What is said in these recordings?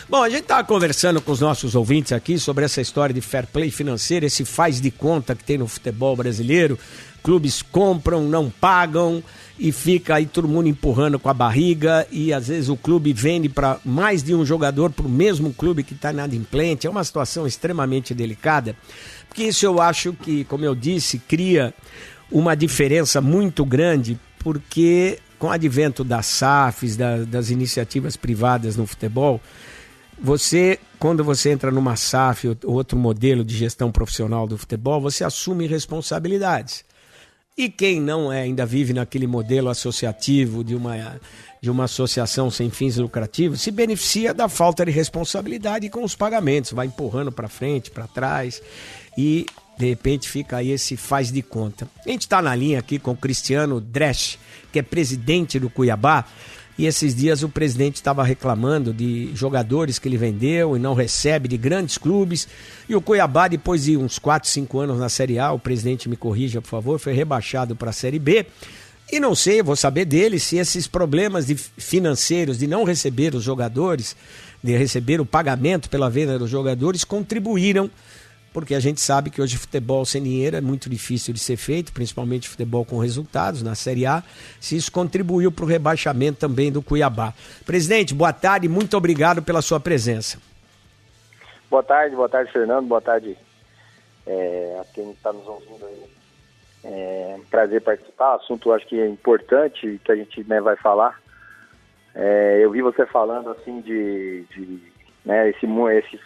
Bom, a gente estava conversando com os nossos ouvintes aqui sobre essa história de fair play financeiro, esse faz de conta que tem no futebol brasileiro. Clubes compram, não pagam e fica aí todo mundo empurrando com a barriga e às vezes o clube vende para mais de um jogador para o mesmo clube que está inadimplente. É uma situação extremamente delicada, porque isso eu acho que, como eu disse, cria uma diferença muito grande, porque com o advento das SAFs, das iniciativas privadas no futebol, quando você entra numa SAF ou outro modelo de gestão profissional do futebol, você assume responsabilidades. E quem não ainda vive naquele modelo associativo de uma associação sem fins lucrativos, se beneficia da falta de responsabilidade com os pagamentos, vai empurrando para frente, para trás e de repente fica aí esse faz de conta. A gente está na linha aqui com o Cristiano Dresch, que é presidente do Cuiabá, e esses dias o presidente estava reclamando de jogadores que ele vendeu e não recebe de grandes clubes. E o Cuiabá, depois de uns 4, 5 anos na Série A, o presidente me corrija, por favor, foi rebaixado para a Série B. E não sei, vou saber dele se esses problemas financeiros de não receber os jogadores, de receber o pagamento pela venda dos jogadores, contribuíram. Porque a gente sabe que hoje futebol sem dinheiro é muito difícil de ser feito, principalmente futebol com resultados na Série A, se isso contribuiu para o rebaixamento também do Cuiabá. Presidente, boa tarde, muito obrigado pela sua presença. Boa tarde, Fernando, boa tarde a quem está nos ouvindo aí. É um prazer participar, assunto acho que é importante que a gente vai falar. Eu vi você falando assim né, esse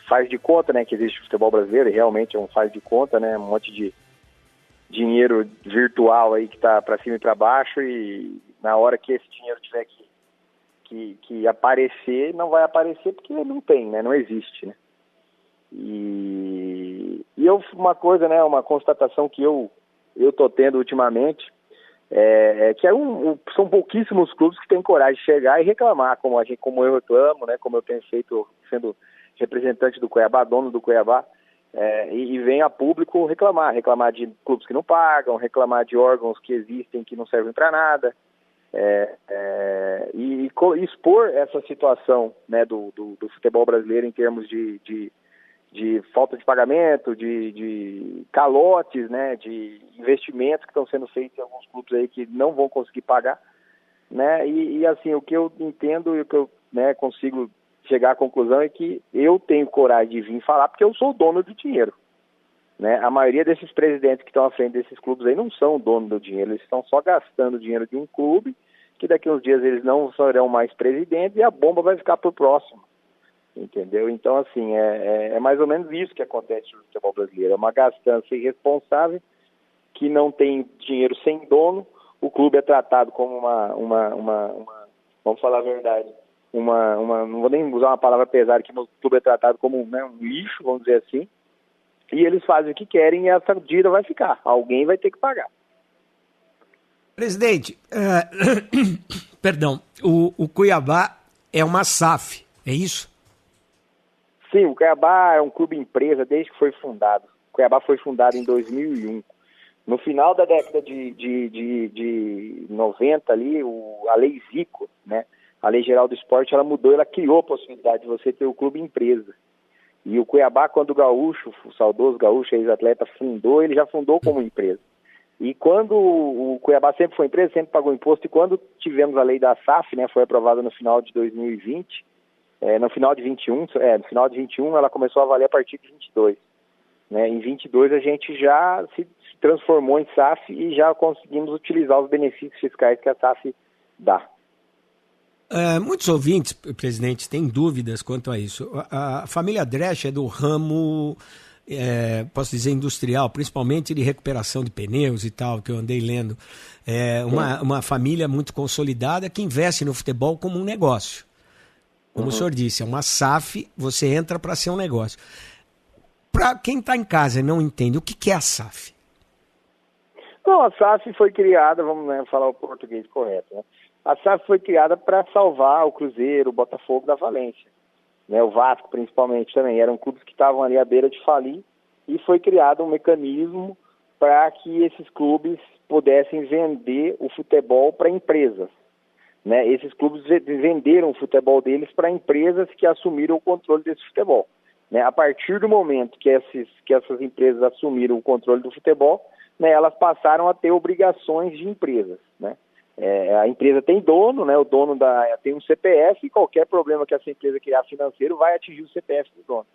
faz de conta, né, que existe no futebol brasileiro, e realmente é um faz de conta, né, um monte de dinheiro virtual aí que tá para cima e para baixo, e na hora que esse dinheiro tiver que aparecer, não vai aparecer porque não tem, né, não existe, né. E uma coisa, né, uma constatação que eu tô tendo ultimamente, que são pouquíssimos clubes que têm coragem de chegar e reclamar, como eu reclamo, né, como eu tenho feito sendo representante do Cuiabá, dono do Cuiabá, e vem a público reclamar de clubes que não pagam, reclamar de órgãos que existem que não servem para nada, e expor essa situação, né, do futebol brasileiro em termos de falta de pagamento, de calotes, né, de investimentos que estão sendo feitos em alguns clubes aí que não vão conseguir pagar, né, e assim, o que eu entendo e o que eu, né, consigo chegar à conclusão é que eu tenho coragem de vir falar porque eu sou o dono do dinheiro, né, a maioria desses presidentes que estão à frente desses clubes aí não são o dono do dinheiro, eles estão só gastando o dinheiro de um clube, que daqui a uns dias eles não serão mais presidentes e a bomba vai ficar pro próximo. Entendeu? Então, assim, é mais ou menos isso que acontece no futebol brasileiro. É uma gastança irresponsável, que não tem dinheiro sem dono. O clube é tratado como vamos falar a verdade, não vou nem usar uma palavra pesada, que o clube é tratado como, né, um lixo, vamos dizer assim. E eles fazem o que querem e essa dívida vai ficar. Alguém vai ter que pagar. Presidente, perdão, o Cuiabá é uma SAF, é isso? Sim, o Cuiabá é um clube empresa desde que foi fundado. O Cuiabá foi fundado em 2001. No final da década de 90 ali, a Lei Zico, né, a Lei Geral do Esporte, ela mudou, ela criou a possibilidade de você ter o clube empresa. E o Cuiabá, quando o Gaúcho, o saudoso Gaúcho, ex-atleta, fundou, ele já fundou como empresa. E quando o Cuiabá sempre foi empresa, sempre pagou imposto, e quando tivemos a lei da SAF, né, foi aprovada no final de 2020, no final de 21 ela começou a valer a partir de 22. Né? Em 22 a gente já se transformou em SAF e já conseguimos utilizar os benefícios fiscais que a SAF dá. Muitos ouvintes, presidente, têm dúvidas quanto a isso. A família Dresch é do ramo, posso dizer, industrial, principalmente de recuperação de pneus e tal, que eu andei lendo. Uma família muito consolidada que investe no futebol como um negócio. Como o senhor disse, é uma SAF, você entra para ser um negócio. Para quem está em casa e não entende, o que é a SAF? Não, a SAF foi criada, vamos, né, falar o português correto, né? A SAF foi criada para salvar o Cruzeiro, o Botafogo da falência, né? O Vasco principalmente também, eram clubes que estavam ali à beira de falir, e foi criado um mecanismo para que esses clubes pudessem vender o futebol para empresas. né? Esses clubes venderam o futebol deles para empresas que assumiram o controle desse futebol, né? A partir do momento que essas empresas assumiram o controle do futebol, né, elas passaram a ter obrigações de empresas, né? A empresa tem dono, né? O dono tem um CPF e qualquer problema que essa empresa criar financeiro vai atingir o CPF do dono,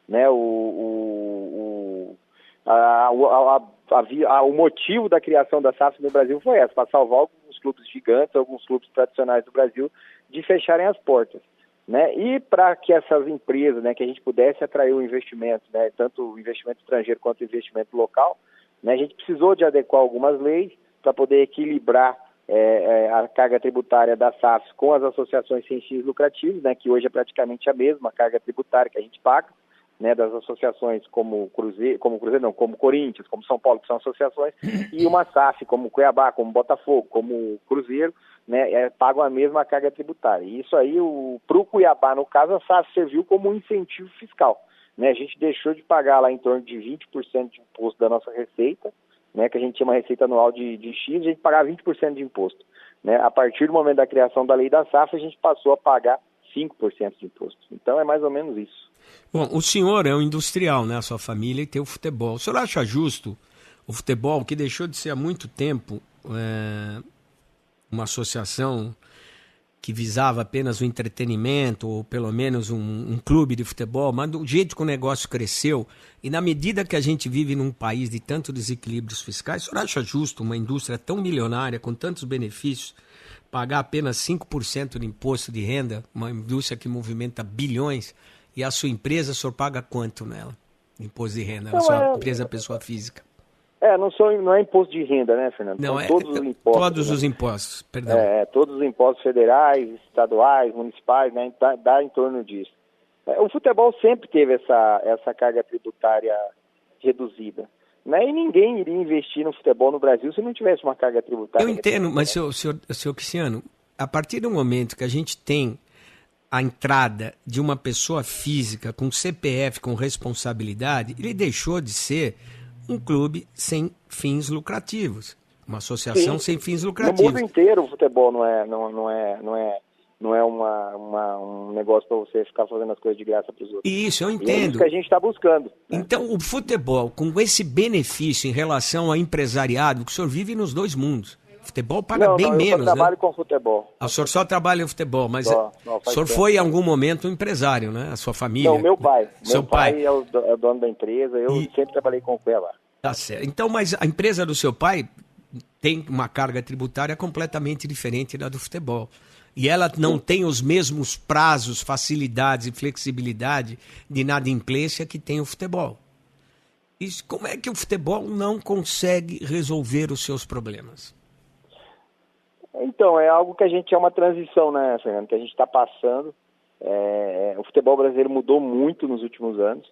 né? O motivo da criação da SAF no Brasil foi essa, para salvar alguns clubes gigantes, alguns clubes tradicionais do Brasil, de fecharem as portas, né? E para que essas empresas, né, que a gente pudesse atrair o investimento, né, tanto o investimento estrangeiro quanto o investimento local, né, a gente precisou de adequar algumas leis para poder equilibrar a carga tributária da SAF com as associações sem fins lucrativos, né, que hoje é praticamente a mesma carga tributária que a gente paga, né, das associações como Corinthians, como São Paulo, que são associações, e uma SAF como Cuiabá, como Botafogo, como Cruzeiro, né, pagam a mesma carga tributária. E isso aí, para o Cuiabá, no caso, a SAF serviu como um incentivo fiscal, né? A gente deixou de pagar lá em torno de 20% de imposto da nossa receita, né, que a gente tinha uma receita anual de X, a gente pagava 20% de imposto, né? A partir do momento da criação da lei da SAF, a gente passou a pagar 5% de imposto. Então é mais ou menos isso. Bom, o senhor é um industrial, né? A sua família, e tem o futebol. O senhor acha justo o futebol, que deixou de ser há muito tempo uma associação que visava apenas o entretenimento, ou pelo menos um clube de futebol, mas do jeito que o negócio cresceu, e na medida que a gente vive num país de tantos desequilíbrios fiscais, o senhor acha justo uma indústria tão milionária, com tantos benefícios, pagar apenas 5% de imposto de renda, uma indústria que movimenta bilhões, e a sua empresa, o senhor paga quanto nela? Imposto de renda, a sua empresa pessoa física. Não é imposto de renda, né, Fernando? Não, são todos os impostos. Todos, né? Os impostos, perdão. Todos os impostos federais, estaduais, municipais, né? Dá em torno disso. O futebol sempre teve essa carga tributária reduzida, né? E ninguém iria investir no futebol no Brasil se não tivesse uma carga tributária. Eu entendo, mas, senhor Cristiano, a partir do momento que a gente tem a entrada de uma pessoa física com CPF, com responsabilidade, ele deixou de ser um clube sem fins lucrativos, uma associação sem fins lucrativos. No mundo inteiro o futebol não é um negócio para você ficar fazendo as coisas de graça para os outros. Isso, eu entendo. E é isso que a gente está buscando, né? Então, o futebol, com esse benefício em relação ao empresariado, que o senhor vive nos dois mundos, o futebol paga bem menos, né? Eu trabalho com futebol. O senhor só trabalha em futebol, mas o senhor foi em algum momento um empresário, né? A sua família. Não, meu pai. Seu pai é o dono da empresa, eu sempre trabalhei com o Cuiabá. Tá certo. Então, mas a empresa do seu pai tem uma carga tributária completamente diferente da do futebol. E ela não tem os mesmos prazos, facilidades e flexibilidade de inadimplência que tem o futebol. Isso, como é que o futebol não consegue resolver os seus problemas? Então, é algo que a gente é uma transição, né, Fernando, que a gente está passando. O futebol brasileiro mudou muito nos últimos anos.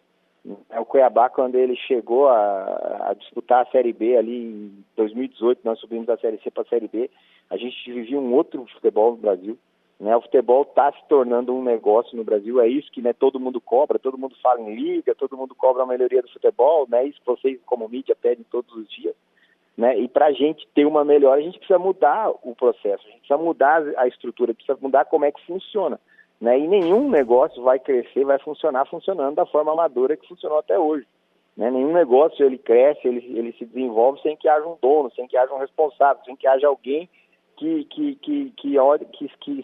O Cuiabá, quando ele chegou a disputar a Série B ali em 2018, nós subimos da Série C para a Série B, a gente vivia um outro futebol no Brasil, né? O futebol está se tornando um negócio no Brasil, é isso que, né, todo mundo cobra, todo mundo fala em liga, todo mundo cobra a melhoria do futebol, né? Isso que vocês como mídia pedem todos os dias, né? E para a gente ter uma melhora, a gente precisa mudar o processo, a gente precisa mudar a estrutura, precisa mudar como é que funciona, né? E nenhum negócio vai crescer, vai funcionar funcionando da forma amadora que funcionou até hoje, né? Nenhum negócio ele cresce, ele se desenvolve sem que haja um dono, sem que haja um responsável, sem que haja alguém que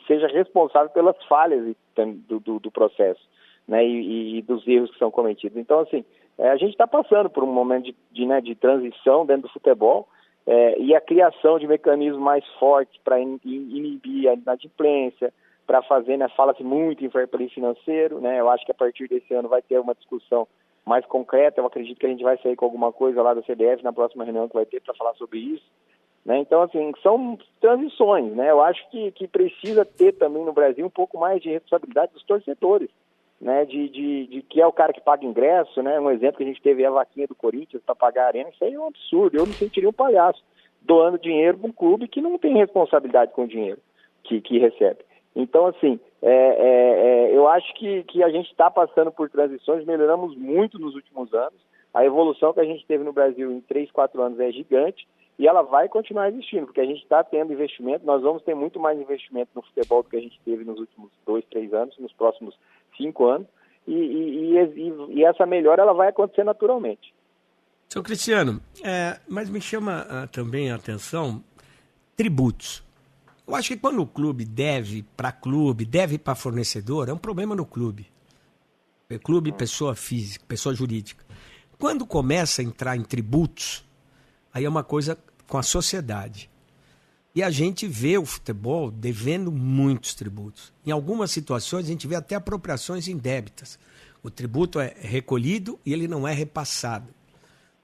seja responsável pelas falhas do processo, né? E dos erros que são cometidos. Então, assim, a gente está passando por um momento de transição dentro do futebol, e a criação de mecanismos mais fortes para inibir a inadimplência, para fazer, né, fala-se muito em fair play financeiro, né? Eu acho que a partir desse ano vai ter uma discussão mais concreta, eu acredito que a gente vai sair com alguma coisa lá da CBF na próxima reunião que vai ter para falar sobre isso, né? Então, assim, são transições, né? Eu acho que precisa ter também no Brasil um pouco mais de responsabilidade dos torcedores, né? De que é o cara que paga ingresso, né? Um exemplo que a gente teve é a vaquinha do Corinthians para pagar a arena, isso aí é um absurdo, eu me sentiria um palhaço doando dinheiro para um clube que não tem responsabilidade com o dinheiro que recebe. Então, assim, eu acho que a gente está passando por transições, melhoramos muito nos últimos anos. A evolução que a gente teve no Brasil em 3, 4 anos é gigante. e ela vai continuar existindo, porque a gente está tendo investimento, nós vamos ter muito mais investimento no futebol do que a gente teve nos últimos 2, 3 anos, nos próximos 5 anos, e essa melhora ela vai acontecer naturalmente. Seu Cristiano, mas me chama também a atenção tributos. Eu acho que quando o clube deve para fornecedor, é um problema no clube. Clube, pessoa física, pessoa jurídica. Quando começa a entrar em tributos, aí é uma coisa com a sociedade. E a gente vê o futebol devendo muitos tributos. Em algumas situações, a gente vê até apropriações indébitas. O tributo é recolhido e ele não é repassado.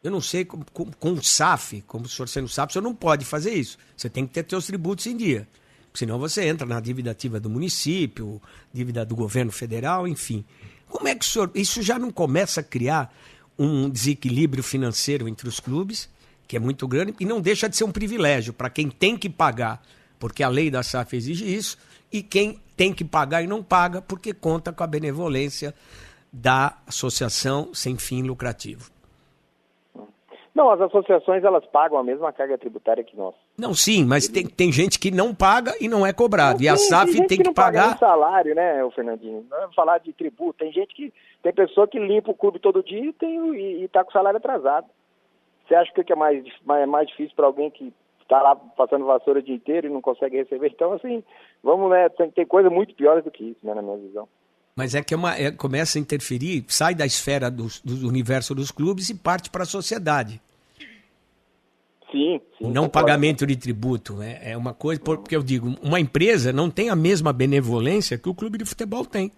Eu não sei, com o SAF, como o senhor sendo SAF, o senhor não pode fazer isso. Você tem que ter seus tributos em dia. Senão você entra na dívida ativa do município, dívida do governo federal, enfim. Como é que o senhor... Isso já não começa a criar um desequilíbrio financeiro entre os clubes, que é muito grande, e não deixa de ser um privilégio para quem tem que pagar, porque a lei da SAF exige isso, e quem tem que pagar e não paga, porque conta com a benevolência da associação sem fim lucrativo. Não, as associações elas pagam a mesma carga tributária que nós. Não, sim, mas tem gente que não paga e não é cobrado. Não, e a SAF tem que não pagar... paga salário, né, o Fernandinho? Não é falar de tributo. Tem pessoa que limpa o clube todo dia e está com o salário atrasado. Você acha que é mais difícil para alguém que está lá passando vassoura o dia inteiro e não consegue receber? Então, assim, vamos, né, tem coisa muito pior do que isso, né, na minha visão. Mas é que começa a interferir, sai da esfera do universo dos clubes e parte para a sociedade. Sim. O não pagamento de tributo é uma coisa, porque eu digo, uma empresa não tem a mesma benevolência que o clube de futebol tem.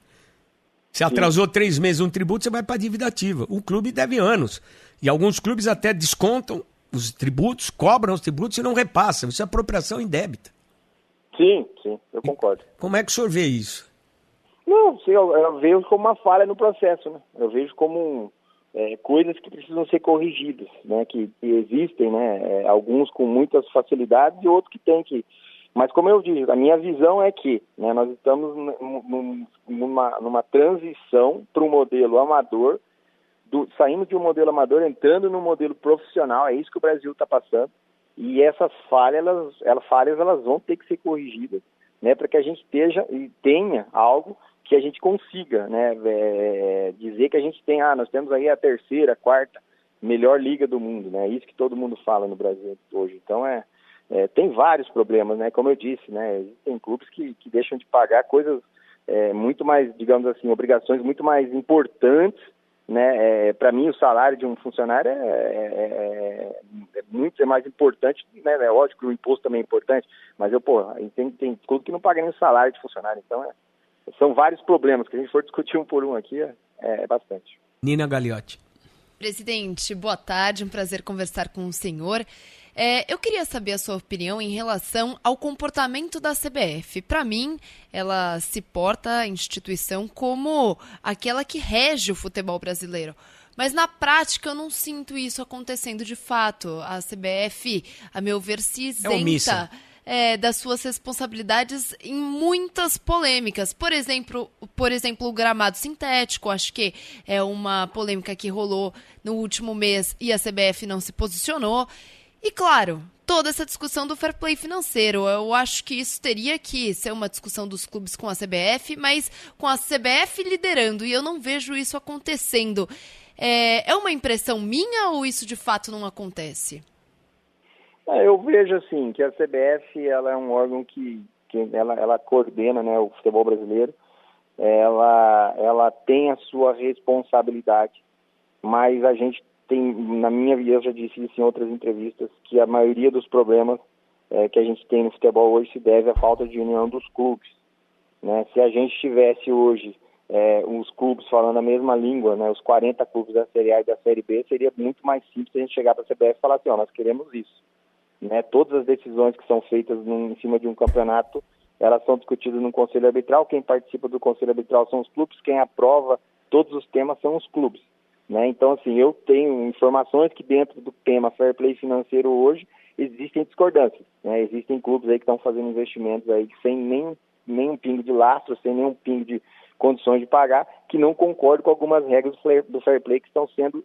Se atrasou 3 meses um tributo, você vai para a dívida ativa. O clube deve anos. E alguns clubes até descontam os tributos, cobram os tributos e não repassam. Isso é apropriação indébita. Sim, eu concordo. Como é que o senhor vê isso? Não, eu vejo como uma falha no processo, né? Eu vejo como coisas que precisam ser corrigidas, né? Que existem, né? Alguns com muitas facilidades e outros que têm que... Mas como eu disse, a minha visão é que, né, nós estamos numa transição para um modelo amador, saímos de um modelo amador, entrando num modelo profissional, é isso que o Brasil está passando, e essas falhas elas vão ter que ser corrigidas, né, para que a gente tenha algo que a gente consiga, né, dizer que a gente tem, nós temos aí a 3ª, 4ª melhor liga do mundo, né, isso que todo mundo fala no Brasil hoje. Então tem vários problemas, né, como eu disse, né, tem clubes que deixam de pagar coisas muito mais, digamos assim, obrigações muito mais importantes, né, para mim o salário de um funcionário é muito mais importante, né, é lógico que o imposto também é importante, mas tem clube que não paga nem o salário de funcionário, então são vários problemas, que a gente for discutir um por um aqui, é bastante. Nina Gagliotti. Presidente, boa tarde, um prazer conversar com o senhor. Eu queria saber a sua opinião em relação ao comportamento da CBF. Para mim, ela se porta, a instituição, como aquela que rege o futebol brasileiro. Mas na prática eu não sinto isso acontecendo de fato. A CBF, a meu ver, se isenta das suas responsabilidades em muitas polêmicas. Por exemplo, o gramado sintético, acho que é uma polêmica que rolou no último mês e a CBF não se posicionou. E claro, toda essa discussão do fair play financeiro, eu acho que isso teria que ser uma discussão dos clubes com a CBF, mas com a CBF liderando, e eu não vejo isso acontecendo. É uma impressão minha ou isso de fato não acontece? Eu vejo assim, que a CBF ela é um órgão que ela coordena, né, o futebol brasileiro, ela tem a sua responsabilidade, mas a gente eu já disse isso em outras entrevistas, que a maioria dos problemas que a gente tem no futebol hoje se deve à falta de união dos clubes, né? Se a gente tivesse hoje os clubes falando a mesma língua, né, os 40 clubes da Série A e da Série B, seria muito mais simples a gente chegar para a CBF e falar assim, nós queremos isso, né? Todas as decisões que são feitas em cima de um campeonato, elas são discutidas no Conselho Arbitral, quem participa do Conselho Arbitral são os clubes, quem aprova todos os temas são os clubes. Né? Então, assim, eu tenho informações que dentro do tema fair play financeiro hoje existem discordâncias, né? Existem clubes aí que estão fazendo investimentos aí sem nenhum pingo de lastro, sem nenhum pingo de condições de pagar, que não concordam com algumas regras do fair play que estão sendo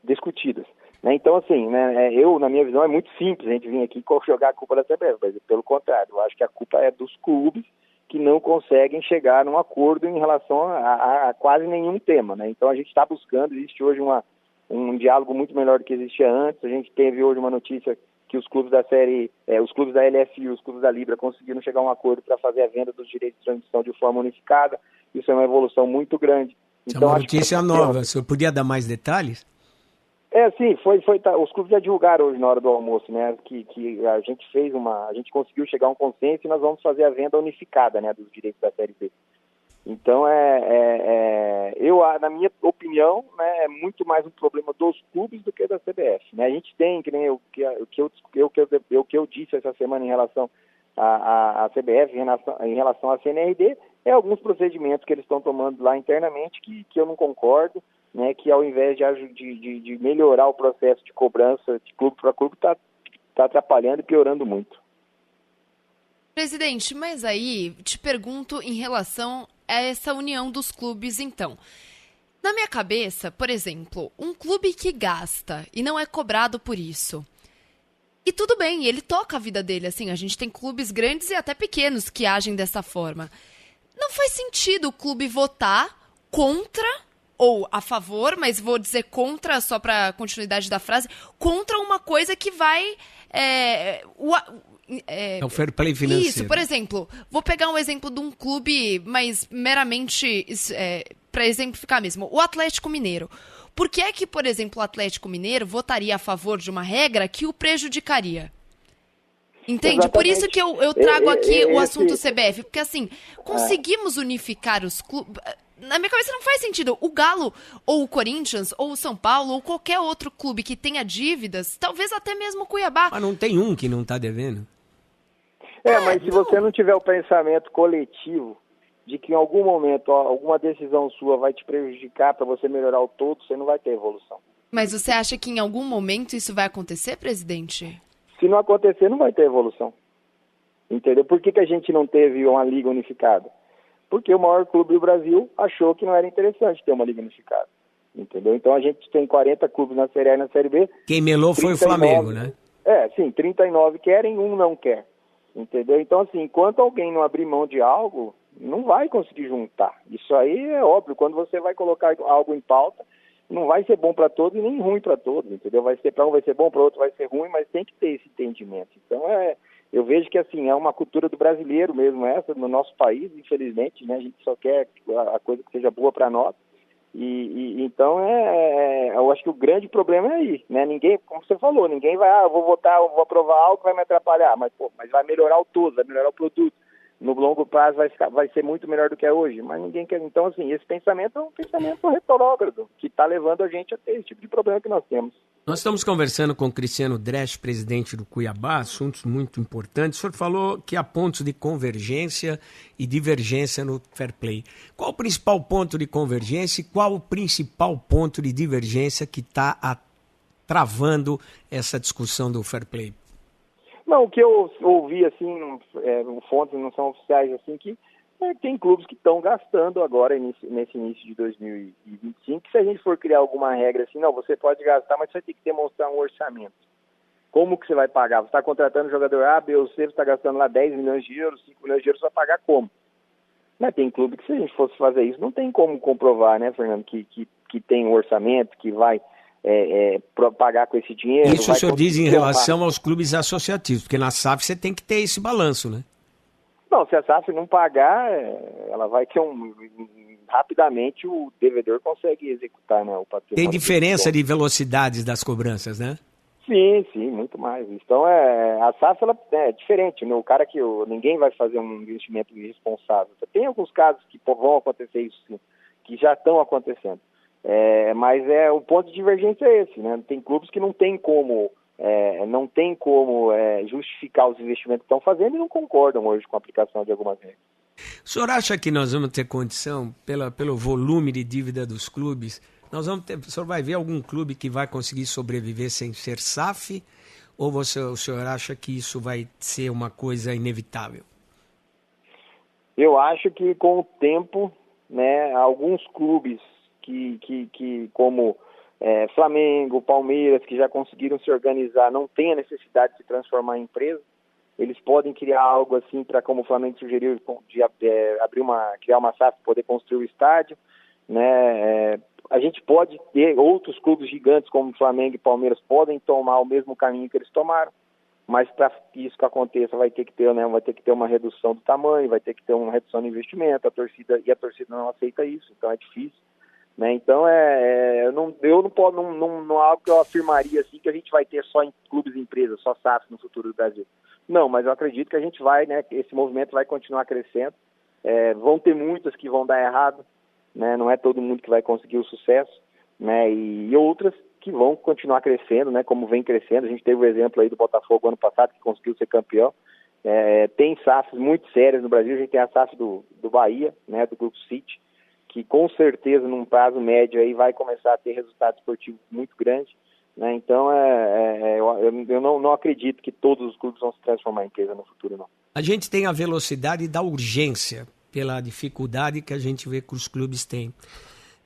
discutidas. Né? Então, assim, né, na minha visão, é muito simples a gente vir aqui e jogar a culpa da CBF, mas pelo contrário, eu acho que a culpa é dos clubes que não conseguem chegar num acordo em relação a quase nenhum tema, né? Então a gente está buscando, existe hoje um diálogo muito melhor do que existia antes. A gente teve hoje uma notícia que os clubes da série, os clubes da LFU, os clubes da Libra conseguiram chegar a um acordo para fazer a venda dos direitos de transmissão de forma unificada. Isso é uma evolução muito grande. Isso Então, é uma notícia nova. O senhor podia dar mais detalhes? Sim, os clubes já divulgaram hoje na hora do almoço, né, que a gente conseguiu chegar a um consenso e nós vamos fazer a venda unificada, né, dos direitos da Série B. Então, na minha opinião, né, é muito mais um problema dos clubes do que da CBF, né? A gente tem, que nem o que eu disse essa semana em relação à CBF, em relação à CNRD, alguns procedimentos que eles estão tomando lá internamente que eu não concordo, né, que ao invés de melhorar o processo de cobrança de clube para clube, está atrapalhando e piorando muito. Presidente, mas aí te pergunto em relação a essa união dos clubes, então. Na minha cabeça, por exemplo, um clube que gasta e não é cobrado por isso. E tudo bem, ele toca a vida dele, assim, a gente tem clubes grandes e até pequenos que agem dessa forma. Não faz sentido o clube votar contra ou a favor, mas vou dizer contra, só para continuidade da frase, contra uma coisa que vai... É o fair play financeiro. Isso, por exemplo, vou pegar um exemplo de um clube, mas meramente para exemplificar mesmo, o Atlético Mineiro. Por que é que, por exemplo, o Atlético Mineiro votaria a favor de uma regra que o prejudicaria? Entende? Exatamente. Por isso que eu trago aqui o assunto CBF, porque assim, conseguimos unificar os clubes... Na minha cabeça não faz sentido. O Galo, ou o Corinthians, ou o São Paulo, ou qualquer outro clube que tenha dívidas, talvez até mesmo o Cuiabá. Mas não tem um que não está devendo? Mas se você não tiver o pensamento coletivo de que em algum momento alguma decisão sua vai te prejudicar para você melhorar o todo, você não vai ter evolução. Mas você acha que em algum momento isso vai acontecer, presidente? Se não acontecer, não vai ter evolução. Entendeu? Por que a gente não teve uma liga unificada? Porque o maior clube do Brasil achou que não era interessante ter uma liga unificada. Entendeu? Então a gente tem 40 clubes na Série A e na Série B. Quem melou foi o Flamengo, né? 39 querem, um não quer. Entendeu? Então, assim, enquanto alguém não abrir mão de algo, não vai conseguir juntar. Isso aí é óbvio. Quando você vai colocar algo em pauta, não vai ser bom para todos e nem ruim para todos, entendeu? Para um vai ser bom, para outro vai ser ruim, mas tem que ter esse entendimento. Então, eu vejo que, assim, é uma cultura do brasileiro mesmo essa, no nosso país, infelizmente, né? A gente só quer a coisa que seja boa para nós. Então, eu acho que o grande problema é aí, né? Ninguém, como você falou, ninguém vai, eu vou votar, eu vou aprovar algo que vai me atrapalhar, mas vai melhorar o todo, vai melhorar o produto. No longo prazo vai ser muito melhor do que é hoje, mas ninguém quer. Então, assim, esse pensamento é um pensamento retrógrado, que está levando a gente a ter esse tipo de problema que nós temos. Nós estamos conversando com o Cristiano Dresch, presidente do Cuiabá, assuntos muito importantes. O senhor falou que há pontos de convergência e divergência no fair play. Qual o principal ponto de convergência e qual o principal ponto de divergência que está travando essa discussão do fair play? Não, o que eu ouvi, assim, fontes não são oficiais, assim, que tem clubes que estão gastando agora, nesse início de 2025, que se a gente for criar alguma regra assim, não, você pode gastar, mas você vai ter que demonstrar um orçamento. Como que você vai pagar? Você está contratando jogador A, B ou C, você está gastando lá 10 milhões de euros, 5 milhões de euros, você vai pagar como? Mas tem clube que se a gente fosse fazer isso, não tem como comprovar, né, Fernando, que tem um orçamento, que vai... pagar com esse dinheiro. Isso o senhor diz em relação aos clubes associativos, porque na SAF você tem que ter esse balanço, né? Não, se a SAF não pagar, ela vai ter rapidamente o devedor consegue executar, né, o patrimônio. Tem diferença de velocidades das cobranças, né? Sim, muito mais. Então, a SAF ela é diferente, né? O cara ninguém vai fazer um investimento irresponsável. Tem alguns casos que vão acontecer isso, sim, que já estão acontecendo. Mas o ponto de divergência é esse, né? Tem clubes que não tem como justificar os investimentos que estão fazendo e não concordam hoje com a aplicação de algumas regras. O senhor acha que nós vamos ter condição, pelo volume de dívida dos clubes, o senhor vai ver algum clube que vai conseguir sobreviver sem ser SAF? Ou o senhor acha que isso vai ser uma coisa inevitável? Eu acho que com o tempo, né, alguns clubes que como Flamengo, Palmeiras, que já conseguiram se organizar, não tem a necessidade de se transformar em empresa. Eles podem criar algo assim, para, como o Flamengo sugeriu, de criar uma SAF para poder construir o estádio, né? A gente pode ter outros clubes gigantes como Flamengo e Palmeiras podem tomar o mesmo caminho que eles tomaram, mas para que isso que aconteça vai ter que ter, né, vai ter que ter uma redução do tamanho, vai ter que ter uma redução do investimento, a torcida não aceita isso, então é difícil, né? Então não há algo que eu afirmaria assim que a gente vai ter só em clubes e empresas, só SAFs no futuro do Brasil. Não, mas eu acredito que a gente vai, né, esse movimento vai continuar crescendo, vão ter muitas que vão dar errado, né? Não é todo mundo que vai conseguir o sucesso, né? E outras que vão continuar crescendo, né? Como vem crescendo. A gente teve o exemplo aí do Botafogo ano passado, que conseguiu ser campeão. Tem SAFs muito sérias no Brasil. A gente tem a SAF do Bahia, né? Do Grupo City, que com certeza num prazo médio aí vai começar a ter resultado esportivo muito grande, né? Então eu não acredito que todos os clubes vão se transformar em empresa no futuro, não. A gente tem a velocidade da urgência, pela dificuldade que a gente vê que os clubes têm.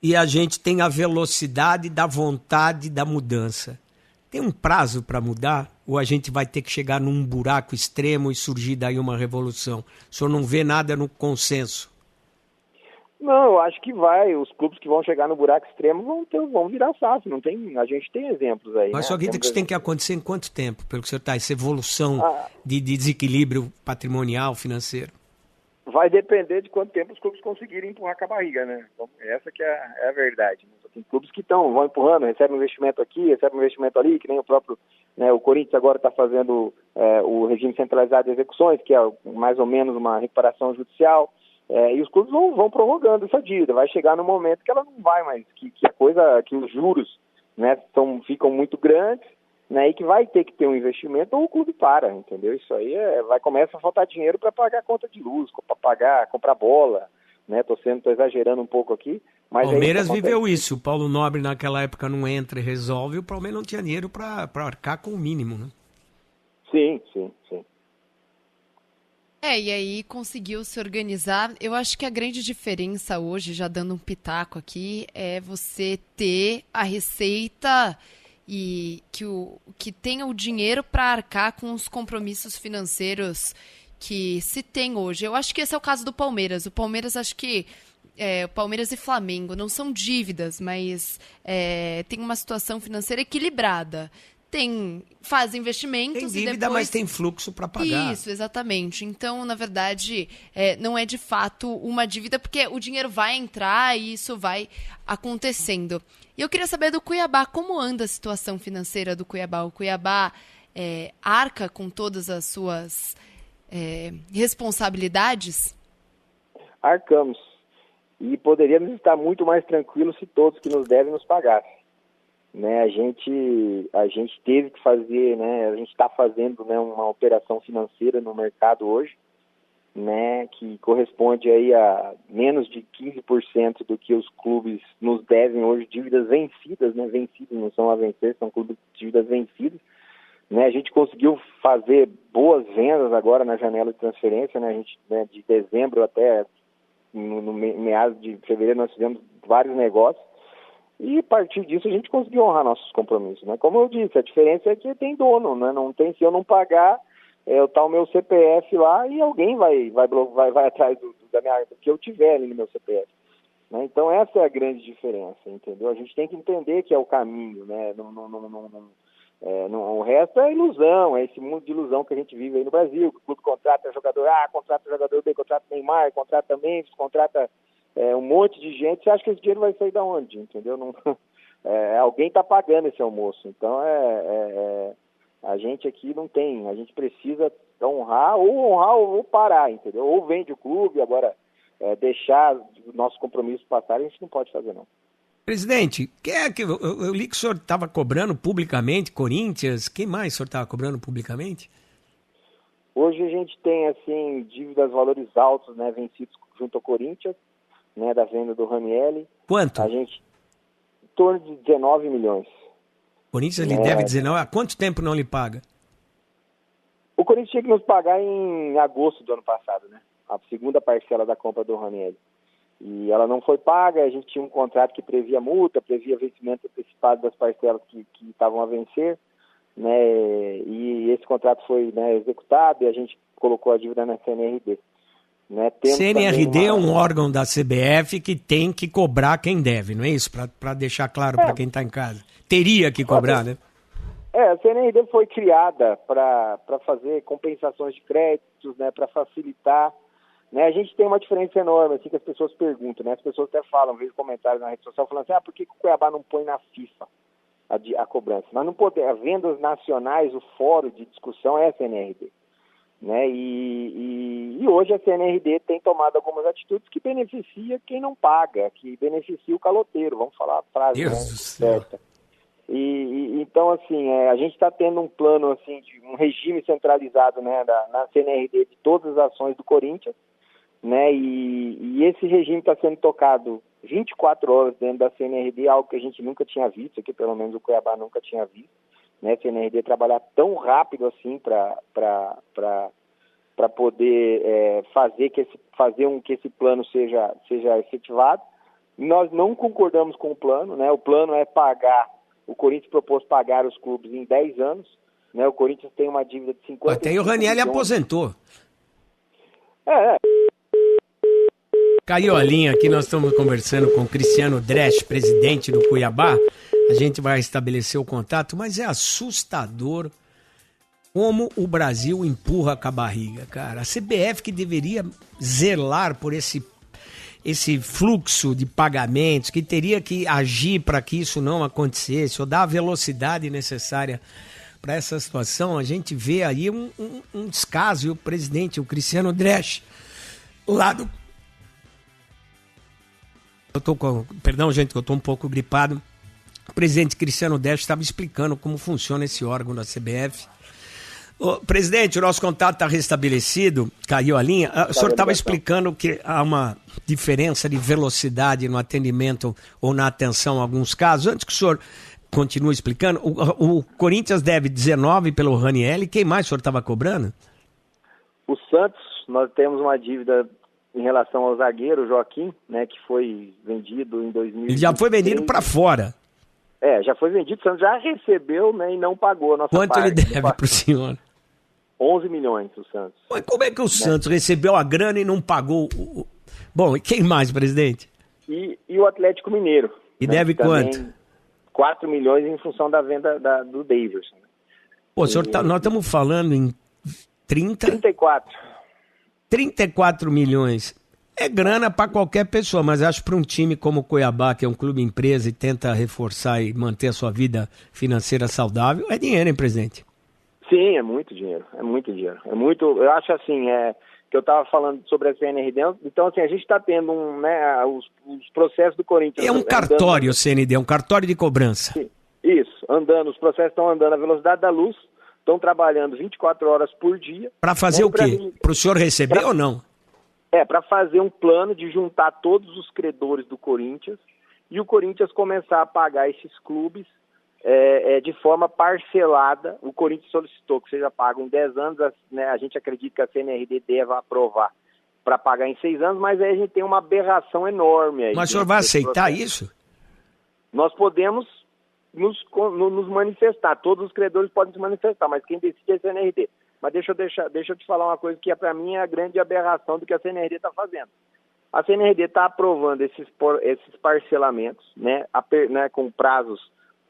E a gente tem a velocidade da vontade da mudança. Tem um prazo para mudar? Ou a gente vai ter que chegar num buraco extremo e surgir daí uma revolução? O senhor não vê nada no consenso? Não, eu acho que vai. Os clubes que vão chegar no buraco extremo vão virar SAF. A gente tem exemplos aí. Mas né? só acredita que isso tem que acontecer em quanto tempo? Pelo que o senhor está, essa evolução de desequilíbrio patrimonial, financeiro? Vai depender de quanto tempo os clubes conseguirem empurrar com a barriga, né? Então, essa que é a verdade. Tem clubes que vão empurrando, recebem um investimento aqui, recebem um investimento ali, que nem o próprio, né, o Corinthians agora está fazendo o regime centralizado de execuções, que é mais ou menos uma recuperação judicial, e os clubes vão prorrogando essa dívida. Vai chegar no momento que ela não vai mais, que os juros, né, ficam muito grandes, né, e que vai ter que ter um investimento ou o clube para, entendeu? Isso aí começa a faltar dinheiro para pagar a conta de luz, para comprar bola, né? Tô exagerando um pouco aqui, mas Palmeiras viveu isso. O Paulo Nobre naquela época não entra e resolve, o Palmeiras não tinha dinheiro para arcar com o mínimo, né? Sim. E aí conseguiu se organizar. Eu acho que a grande diferença hoje, já dando um pitaco aqui, é você ter a receita e que tenha o dinheiro para arcar com os compromissos financeiros que se tem hoje. Eu acho que esse é o caso do Palmeiras. O Palmeiras, acho que o Palmeiras e Flamengo não são dívidas, mas tem uma situação financeira equilibrada. Faz investimentos tem dívida, e depois... mas tem fluxo para pagar. Isso, exatamente. Então, na verdade, não é de fato uma dívida, porque o dinheiro vai entrar e isso vai acontecendo. E eu queria saber do Cuiabá, como anda a situação financeira do Cuiabá? O Cuiabá arca com todas as suas responsabilidades? Arcamos. E poderíamos estar muito mais tranquilos se todos que nos devem nos pagassem. Né, a gente teve que fazer, né, a gente está fazendo, né, uma operação financeira no mercado hoje, né, que corresponde aí a menos de 15% do que os clubes nos devem hoje, dívidas vencidas, né, vencidas, não são a vencer, são clubes de dívidas vencidas, né, a gente conseguiu fazer boas vendas agora na janela de transferência, né, a gente, né, de dezembro até no meados de fevereiro nós fizemos vários negócios. E a partir disso a gente conseguiu honrar nossos compromissos, né? Como eu disse, a diferença é que tem dono, né? Não tem, se eu não pagar, tá o meu CPF lá e alguém vai atrás do que eu tiver ali no meu CPF. Né? Então essa é a grande diferença, entendeu? A gente tem que entender que é o caminho, né? O resto é ilusão, é esse mundo de ilusão que a gente vive aí no Brasil, que o clube contrata jogador A, contrata jogador B, contrata Neymar, contrata Memphis, contrata... um monte de gente, você acha que esse dinheiro vai sair da onde, entendeu? Alguém está pagando esse almoço, então a gente aqui não tem, a gente precisa honrar ou parar, entendeu? Ou vende o clube, agora deixar o nosso compromisso passar, a gente não pode fazer não. Presidente, eu li que o senhor estava cobrando publicamente, Corinthians, quem mais o senhor estava cobrando publicamente? Hoje a gente tem, assim, dívidas, valores altos, né, vencidos junto ao Corinthians, né, da venda do Ranieri. Quanto? A gente, em torno de 19 milhões. O Corinthians lhe deve 19? Há quanto tempo não lhe paga? O Corinthians tinha que nos pagar em agosto do ano passado, né? A segunda parcela da compra do Ranieri. E ela não foi paga, a gente tinha um contrato que previa multa, previa vencimento antecipado das parcelas que estavam a vencer, né? E esse contrato foi, né, executado e a gente colocou a dívida na CNRD. Né? CNRD é um órgão da CBF que tem que cobrar quem deve, não é isso? Para deixar claro para quem está em casa. Teria que cobrar, né? A CNRD foi criada para fazer compensações de créditos, né, para facilitar. Né? A gente tem uma diferença enorme, assim, que as pessoas perguntam, né? As pessoas até falam, vejo comentários na rede social falando assim, por que o Cuiabá não põe na FIFA a cobrança? Nós não podemos, as vendas nacionais, o fórum de discussão é a CNRD. Né? E hoje a CNRD tem tomado algumas atitudes que beneficia quem não paga, que beneficia o caloteiro, vamos falar a frase, Deus né, do céu. certa. Então, assim, a gente está tendo um plano, assim, de um regime centralizado, né, na CNRD de todas as ações do Corinthians, né, e esse regime está sendo tocado 24 horas dentro da CNRD, algo que a gente nunca tinha visto, que pelo menos o Cuiabá nunca tinha visto, né, a CNRD trabalhar tão rápido assim para poder fazer que esse plano seja efetivado. Nós não concordamos com o plano, né, o plano é pagar. O Corinthians propôs pagar os clubes em 10 anos. Né? O Corinthians tem uma dívida de 50 Até o Ranieri aposentou. Caiu a linha aqui, nós estamos conversando com o Cristiano Dresch, presidente do Cuiabá. A gente vai estabelecer o contato, mas é assustador como o Brasil empurra com a barriga, cara. A CBF que deveria zelar por esse fluxo de pagamentos, que teria que agir para que isso não acontecesse, ou dar a velocidade necessária para essa situação, a gente vê aí um descaso. E o presidente, o Cristiano Dresch, lá do... Perdão, gente, que eu estou um pouco gripado. O presidente Cristiano Dresch estava explicando como funciona esse órgão da CBF. Presidente, o nosso contato está restabelecido, caiu a linha. O senhor estava explicando que há uma diferença de velocidade no atendimento ou na atenção em alguns casos. Antes que o senhor continue explicando, o Corinthians deve 19 pelo Ranieri. Quem mais o senhor estava cobrando? O Santos, nós temos uma dívida em relação ao zagueiro Joaquim, né, que foi vendido em 2000. Ele já foi vendido para fora. Já foi vendido, o Santos já recebeu, né, e não pagou a nossa parte. Quanto ele deve para o senhor? 11 milhões o Santos. Mas como é que o Santos recebeu a grana e não pagou? Bom, e quem mais, presidente? E o Atlético Mineiro. E né, deve quanto? 4 milhões em função da venda do Daverson. Pô, senhor, nós estamos falando em 34 milhões. É grana para qualquer pessoa, mas acho para um time como o Cuiabá, que é um clube empresa e tenta reforçar e manter a sua vida financeira saudável, é dinheiro, hein, presidente? Sim, é muito dinheiro, eu acho assim, que eu estava falando sobre a CNRD, então assim, a gente está tendo os processos do Corinthians... É um cartório, o CND, é um cartório de cobrança. Sim, isso, os processos estão andando à velocidade da luz, estão trabalhando 24 horas por dia. Para fazer o quê? Para o senhor receber ou não? Para fazer um plano de juntar todos os credores do Corinthians e o Corinthians começar a pagar esses clubes de forma parcelada. O Corinthians solicitou que seja pago em 10 anos, né, a gente acredita que a CNRD deva aprovar para pagar em 6 anos, mas aí a gente tem uma aberração enorme aí. Mas o senhor vai aceitar isso? Nós podemos nos manifestar, todos os credores podem se manifestar, mas quem decide é a CNRD. Mas deixa eu te falar uma coisa que para mim é a grande aberração do que a CNRD está fazendo. A CNRD está aprovando esses parcelamentos, né, com prazos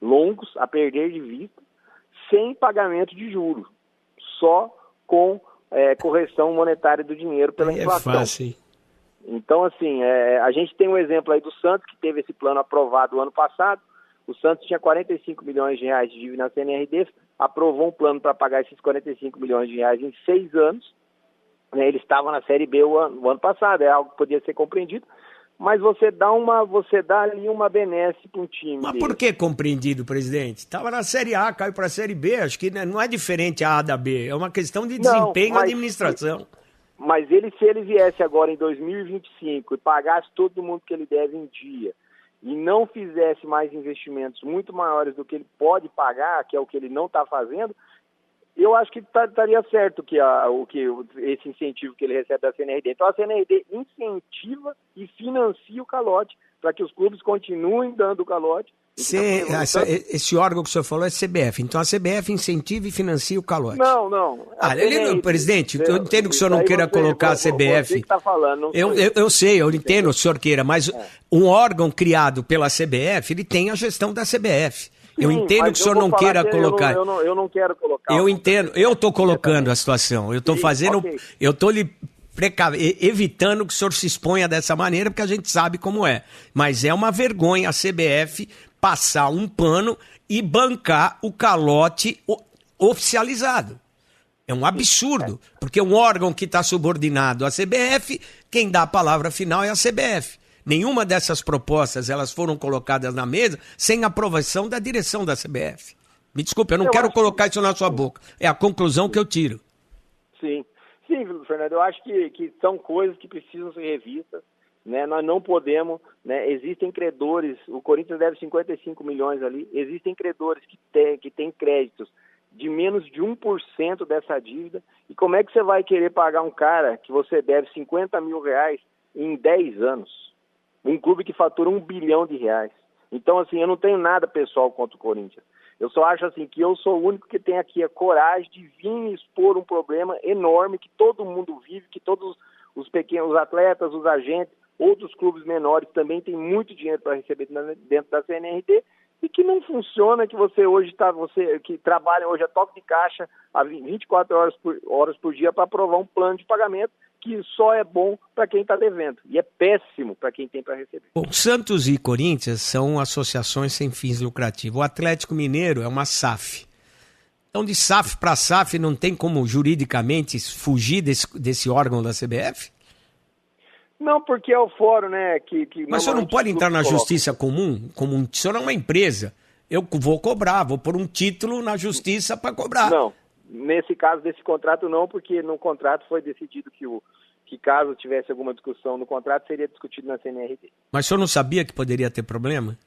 longos, a perder de vista, sem pagamento de juros, só com correção monetária do dinheiro pela inflação. É fácil, hein? Então, assim, a gente tem um exemplo aí do Santos, que teve esse plano aprovado ano passado. O Santos tinha 45 milhões de reais de dívida na CNRD, aprovou um plano para pagar esses 45 milhões de reais em 6 anos. Né, ele estava na Série B o ano passado, é algo que podia ser compreendido, mas você dá ali uma benesse para um time. Mas por que compreendido, presidente? Estava na Série A, caiu para a Série B, acho que não é diferente a da B, é uma questão de desempenho e administração. Mas se ele viesse agora em 2025 e pagasse todo mundo que ele deve em dia, e não fizesse mais investimentos muito maiores do que ele pode pagar, que é o que ele não está fazendo, eu acho que estaria certo esse incentivo que ele recebe da CNRD. Então a CNRD incentiva e financia o calote para que os clubes continuem dando o calote. Esse órgão que o senhor falou é CBF. Então a CBF incentiva e financia o calote. Não. Presidente, eu entendo que o senhor não queira colocar a CBF. Você que está falando. Eu sei, eu entendo o senhor queira, mas um órgão criado pela CBF, ele tem a gestão da CBF. Sim, eu entendo que o senhor não queira colocar. Eu não quero colocar. Eu entendo, eu estou colocando a situação. Eu estou fazendo. Okay. Eu estou lhe evitando que o senhor se exponha dessa maneira, porque a gente sabe como é. Mas é uma vergonha a CBF passar um pano e bancar o calote oficializado. É um absurdo, porque um órgão que está subordinado à CBF, quem dá a palavra final é a CBF. Nenhuma dessas propostas elas foram colocadas na mesa sem aprovação da direção da CBF. Me desculpe, eu não quero colocar isso na sua boca. É a conclusão que eu tiro. Sim, Fernando, eu acho que são coisas que precisam ser revistas. Né? Nós não podemos, né? Existem credores, o Corinthians deve 55 milhões ali, existem credores que têm créditos de menos de 1% dessa dívida, e como é que você vai querer pagar um cara que você deve 50 mil reais em 10 anos? Um clube que fatura R$1 bilhão. Então, assim, eu não tenho nada pessoal contra o Corinthians. Eu só acho assim que eu sou o único que tem aqui a coragem de vir expor um problema enorme que todo mundo vive, que todos os pequenos atletas, os agentes, outros clubes menores também têm muito dinheiro para receber dentro da CNRD e que não funciona, que você que trabalha hoje a toque de caixa a 24 horas por dia para aprovar um plano de pagamento que só é bom para quem está devendo e é péssimo para quem tem para receber. Bom, Santos e Corinthians são associações sem fins lucrativos. O Atlético Mineiro é uma SAF. Então, de SAF para SAF, não tem como juridicamente fugir desse órgão da CBF? Não, porque é o fórum, né? Mas o senhor não pode entrar na justiça comum? O senhor é uma empresa. Eu vou cobrar, vou pôr um título na justiça para cobrar. Não, nesse caso desse contrato não, porque no contrato foi decidido que caso tivesse alguma discussão no contrato, seria discutido na CNRD. Mas o senhor não sabia que poderia ter problema?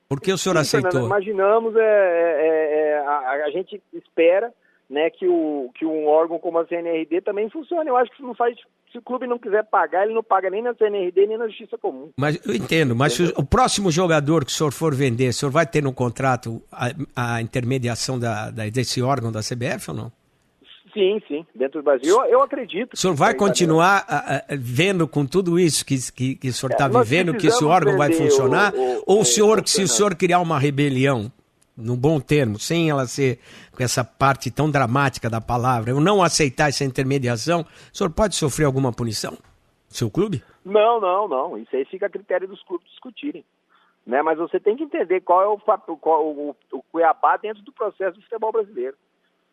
Por que o senhor aceitou? Nós imaginamos, a gente espera, né, que um órgão como a CNRD também funcione. Eu acho que não faz. Se o clube não quiser pagar, ele não paga nem na CNRD, nem na Justiça Comum. Mas eu entendo, mas se o próximo jogador que o senhor for vender, o senhor vai ter no contrato a intermediação desse órgão da CBF ou não? Sim, dentro do Brasil, eu acredito. O senhor vai continuar vendo com tudo isso que o senhor está vivendo, que esse órgão vai funcionar? Ou se o senhor criar uma rebelião, no bom termo, sem ela ser com essa parte tão dramática da palavra, eu não aceitar essa intermediação, o senhor pode sofrer alguma punição? Seu clube? Não. Isso aí fica a critério dos clubes discutirem. Né? Mas você tem que entender qual é o Cuiabá dentro do processo do futebol brasileiro.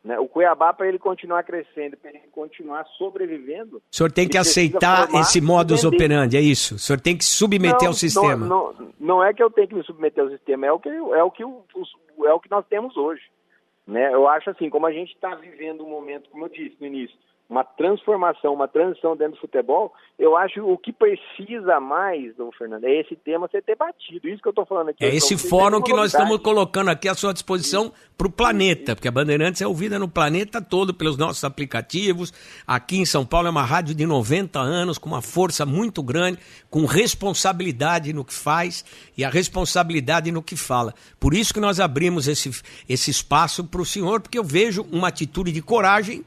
Né? O Cuiabá, para ele continuar crescendo, para ele continuar sobrevivendo... O senhor tem que aceitar esse modus operandi, é isso? O senhor tem que se submeter ao sistema. Não é que eu tenho que me submeter ao sistema, é o que nós temos hoje. Né? Eu acho assim, como a gente está vivendo um momento, como eu disse no início, uma transformação, uma transição dentro do futebol, eu acho o que precisa mais, Fernando, é esse tema ser debatido. Isso que eu estou falando aqui. É esse fórum que nós estamos colocando aqui à sua disposição para o planeta, porque a Bandeirantes é ouvida no planeta todo pelos nossos aplicativos. Aqui em São Paulo é uma rádio de 90 anos, com uma força muito grande, com responsabilidade no que faz e a responsabilidade no que fala. Por isso que nós abrimos esse espaço para o senhor, porque eu vejo uma atitude de coragem,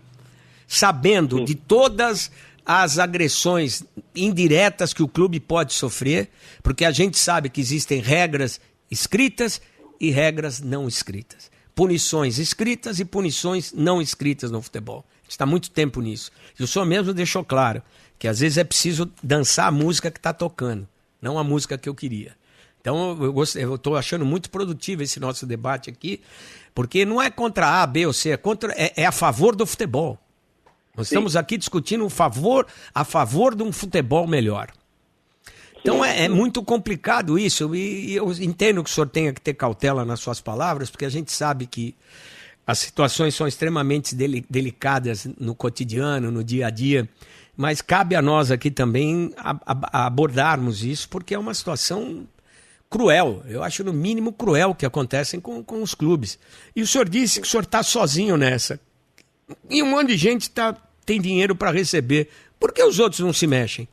sabendo de todas as agressões indiretas que o clube pode sofrer, porque a gente sabe que existem regras escritas e regras não escritas. Punições escritas e punições não escritas no futebol. A gente está há muito tempo nisso. E o senhor mesmo deixou claro que às vezes é preciso dançar a música que está tocando, não a música que eu queria. Então eu estou achando muito produtivo esse nosso debate aqui, porque não é contra A, B ou C, é a favor do futebol. Nós estamos aqui discutindo a favor de um futebol melhor. Então é muito complicado isso, e eu entendo que o senhor tenha que ter cautela nas suas palavras, porque a gente sabe que as situações são extremamente delicadas no cotidiano, no dia a dia, mas cabe a nós aqui também abordarmos isso, porque é uma situação cruel, eu acho no mínimo cruel que acontecem com os clubes. E o senhor disse que o senhor está sozinho nessa. E um monte de gente tem dinheiro para receber. Por que os outros não se mexem?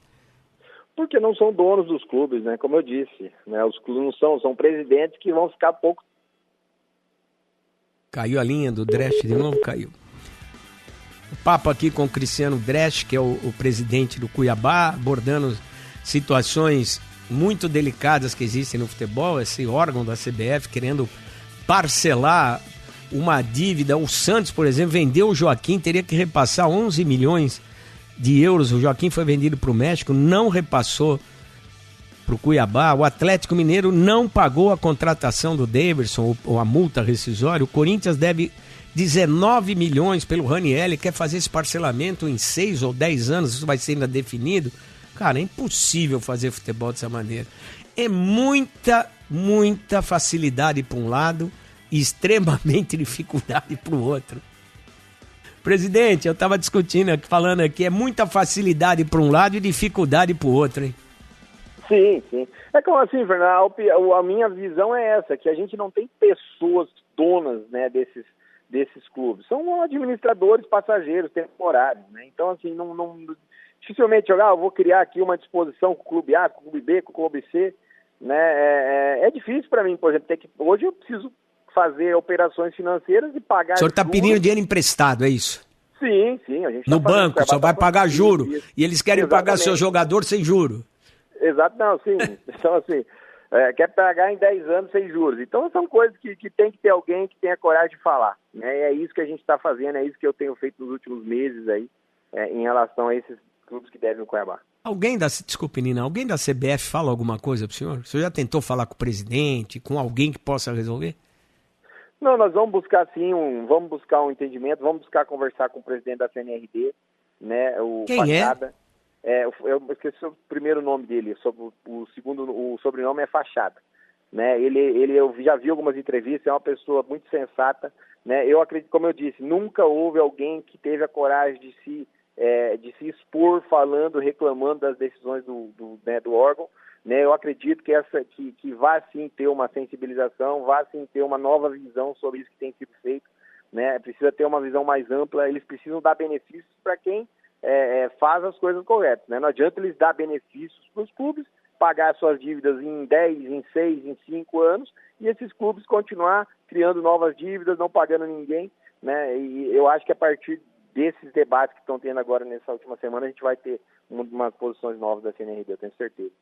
Porque não são donos dos clubes, né? Como eu disse, né? Os clubes não são presidentes que vão ficar pouco. Caiu a linha do Dresch de novo? Caiu. O papo aqui com o Cristiano Dresch, que é o presidente do Cuiabá, abordando situações muito delicadas que existem no futebol, esse órgão da CBF querendo parcelar uma dívida. O Santos, por exemplo, vendeu o Joaquim, teria que repassar 11 milhões de euros. O Joaquim foi vendido para o México, não repassou para o Cuiabá. O Atlético Mineiro não pagou a contratação do Daverson, ou a multa rescisória. O Corinthians deve 19 milhões pelo Ranieri, quer fazer esse parcelamento em 6 ou 10 anos, isso vai ser ainda definido. Cara, é impossível fazer futebol dessa maneira. É muita facilidade para um lado e extremamente dificuldade para o outro. Presidente, eu estava discutindo, falando aqui, é muita facilidade para um lado e dificuldade para o outro, hein? Sim. É como assim, Fernando, a minha visão é essa, que a gente não tem pessoas donas, né, desses clubes. São administradores passageiros, temporários, né? Então, assim, dificilmente eu vou criar aqui uma disposição com o clube A, com o clube B, com o clube C, né? É difícil para mim, por exemplo, hoje eu preciso fazer operações financeiras e pagar. O senhor está pedindo dinheiro emprestado, é isso? Sim, a gente no banco, só vai pagar juro. Isso. E eles querem pagar seu jogador sem juro. Exato, não, sim. Então, assim, quer pagar em 10 anos sem juros. Então, são coisas que tem que ter alguém que tenha coragem de falar, né? E é isso que a gente está fazendo, é isso que eu tenho feito nos últimos meses aí, em relação a esses clubes que devem no Cuiabá. Desculpe, Nina, alguém da CBF fala alguma coisa pro senhor? O senhor já tentou falar com o presidente, com alguém que possa resolver? Não, nós vamos buscar sim, vamos buscar um entendimento, vamos buscar conversar com o presidente da CNRD, né? Quem Fachada. Eu esqueci o primeiro nome dele, o sobrenome é Fachada, né? Eu já vi algumas entrevistas, é uma pessoa muito sensata, né? Eu acredito, como eu disse, nunca houve alguém que teve a coragem de se expor falando, reclamando das decisões do órgão, né? Eu acredito que vai sim ter uma sensibilização, vai sim ter uma nova visão sobre isso que tem sido feito, né? Precisa ter uma visão mais ampla, eles precisam dar benefícios para quem faz as coisas corretas, né? Não adianta eles dar benefícios para os clubes, pagar suas dívidas em 10, em 6, em 5 anos, e esses clubes continuar criando novas dívidas, não pagando ninguém, né? E eu acho que a partir desses debates que estão tendo agora nessa última semana, a gente vai ter umas posições novas da CNRD, eu tenho certeza.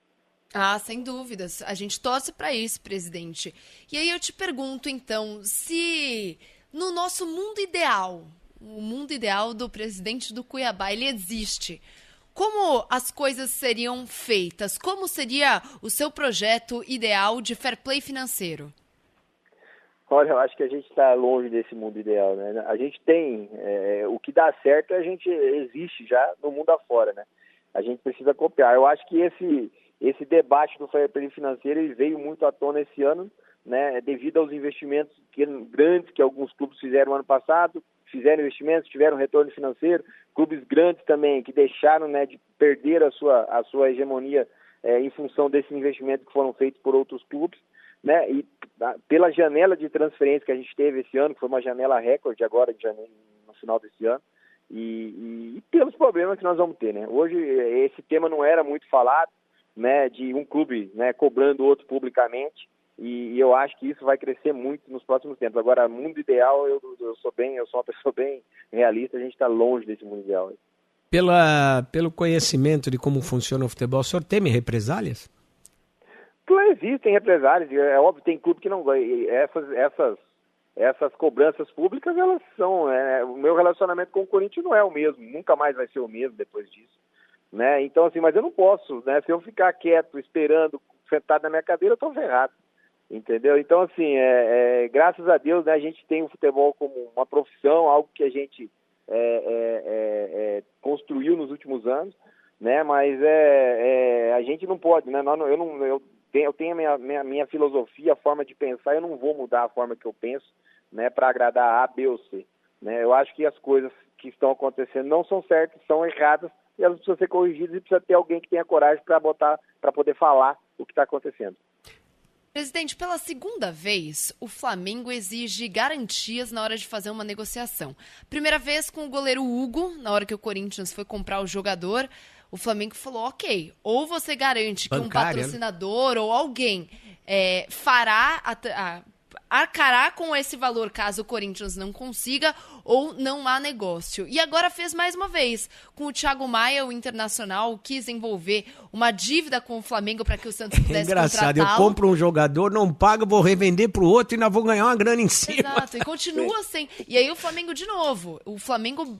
Ah, sem dúvidas. A gente torce para isso, presidente. E aí eu te pergunto, então, se no nosso mundo ideal, o mundo ideal do presidente do Cuiabá, ele existe, como as coisas seriam feitas? Como seria o seu projeto ideal de fair play financeiro? Olha, eu acho que a gente está longe desse mundo ideal, né? A gente tem, o que dá certo, a gente existe já no mundo afora, né? A gente precisa copiar. Eu acho que esse debate do fair play financeiro ele veio muito à tona esse ano, né? Devido aos investimentos grandes que alguns clubes fizeram ano passado, fizeram investimentos, tiveram retorno financeiro, clubes grandes também que deixaram, né, de perder a sua hegemonia em função desses investimentos que foram feitos por outros clubes, né? E pela janela de transferência que a gente teve esse ano, que foi uma janela recorde agora de janeiro, no final desse ano, e pelos problemas que nós vamos ter, né? Hoje esse tema não era muito falado, né, de um clube, né, cobrando outro publicamente, e eu acho que isso vai crescer muito nos próximos tempos. Agora, mundo ideal, eu sou uma pessoa bem realista, a gente está longe desse mundo ideal. Pelo conhecimento de como funciona o futebol, o senhor teme represálias? Existem represálias, é óbvio, tem clube que não vai. Essas cobranças públicas, elas são... o meu relacionamento com o Corinthians não é o mesmo, nunca mais vai ser o mesmo depois disso, né? Então, assim, mas eu não posso, né? Se eu ficar quieto, esperando, sentado na minha cadeira, eu estou ferrado, entendeu? Então, assim, graças a Deus, né, a gente tem o futebol como uma profissão, algo que a gente construiu nos últimos anos, né? Mas a gente não pode, né? Eu tenho a minha filosofia, a forma de pensar, eu não vou mudar a forma que eu penso, né, para agradar A, B ou C, né? Eu acho que as coisas que estão acontecendo não são certas, são erradas, e elas precisam ser corrigidas e precisa ter alguém que tenha coragem para poder falar o que está acontecendo. Presidente, pela segunda vez, o Flamengo exige garantias na hora de fazer uma negociação. Primeira vez com o goleiro Hugo, na hora que o Corinthians foi comprar o jogador, o Flamengo falou, ok, ou você garante que um patrocinador ou alguém arcará com esse valor caso o Corinthians não consiga ou não há negócio. E agora fez mais uma vez. Com o Thiago Maia, o Internacional quis envolver uma dívida com o Flamengo para que o Santos pudesse engraçado, contratá-lo. Eu compro um jogador, não pago, vou revender para o outro e ainda vou ganhar uma grana em cima. Exato, e continua sem... E aí o Flamengo de novo. O Flamengo...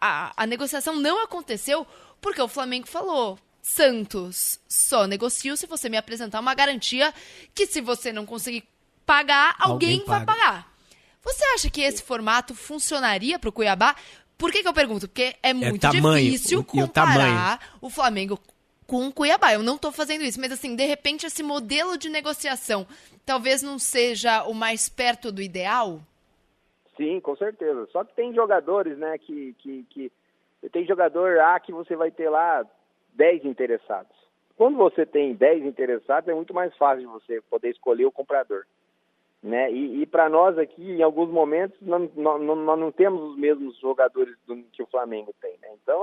A negociação não aconteceu porque o Flamengo falou... Santos, só negocio se você me apresentar uma garantia que se você não conseguir pagar, alguém vai pagar. Você acha que esse formato funcionaria para o Cuiabá? Por que eu pergunto? Porque é muito difícil comparar o Flamengo com o Cuiabá. Eu não estou fazendo isso, mas assim, de repente esse modelo de negociação talvez não seja o mais perto do ideal? Sim, com certeza. Só que tem jogadores, né, que tem jogador que você vai ter lá 10 interessados. Quando você tem 10 interessados, é muito mais fácil de você poder escolher o comprador. Né? E para nós aqui, em alguns momentos, nós não temos os mesmos jogadores que o Flamengo tem. Né? Então,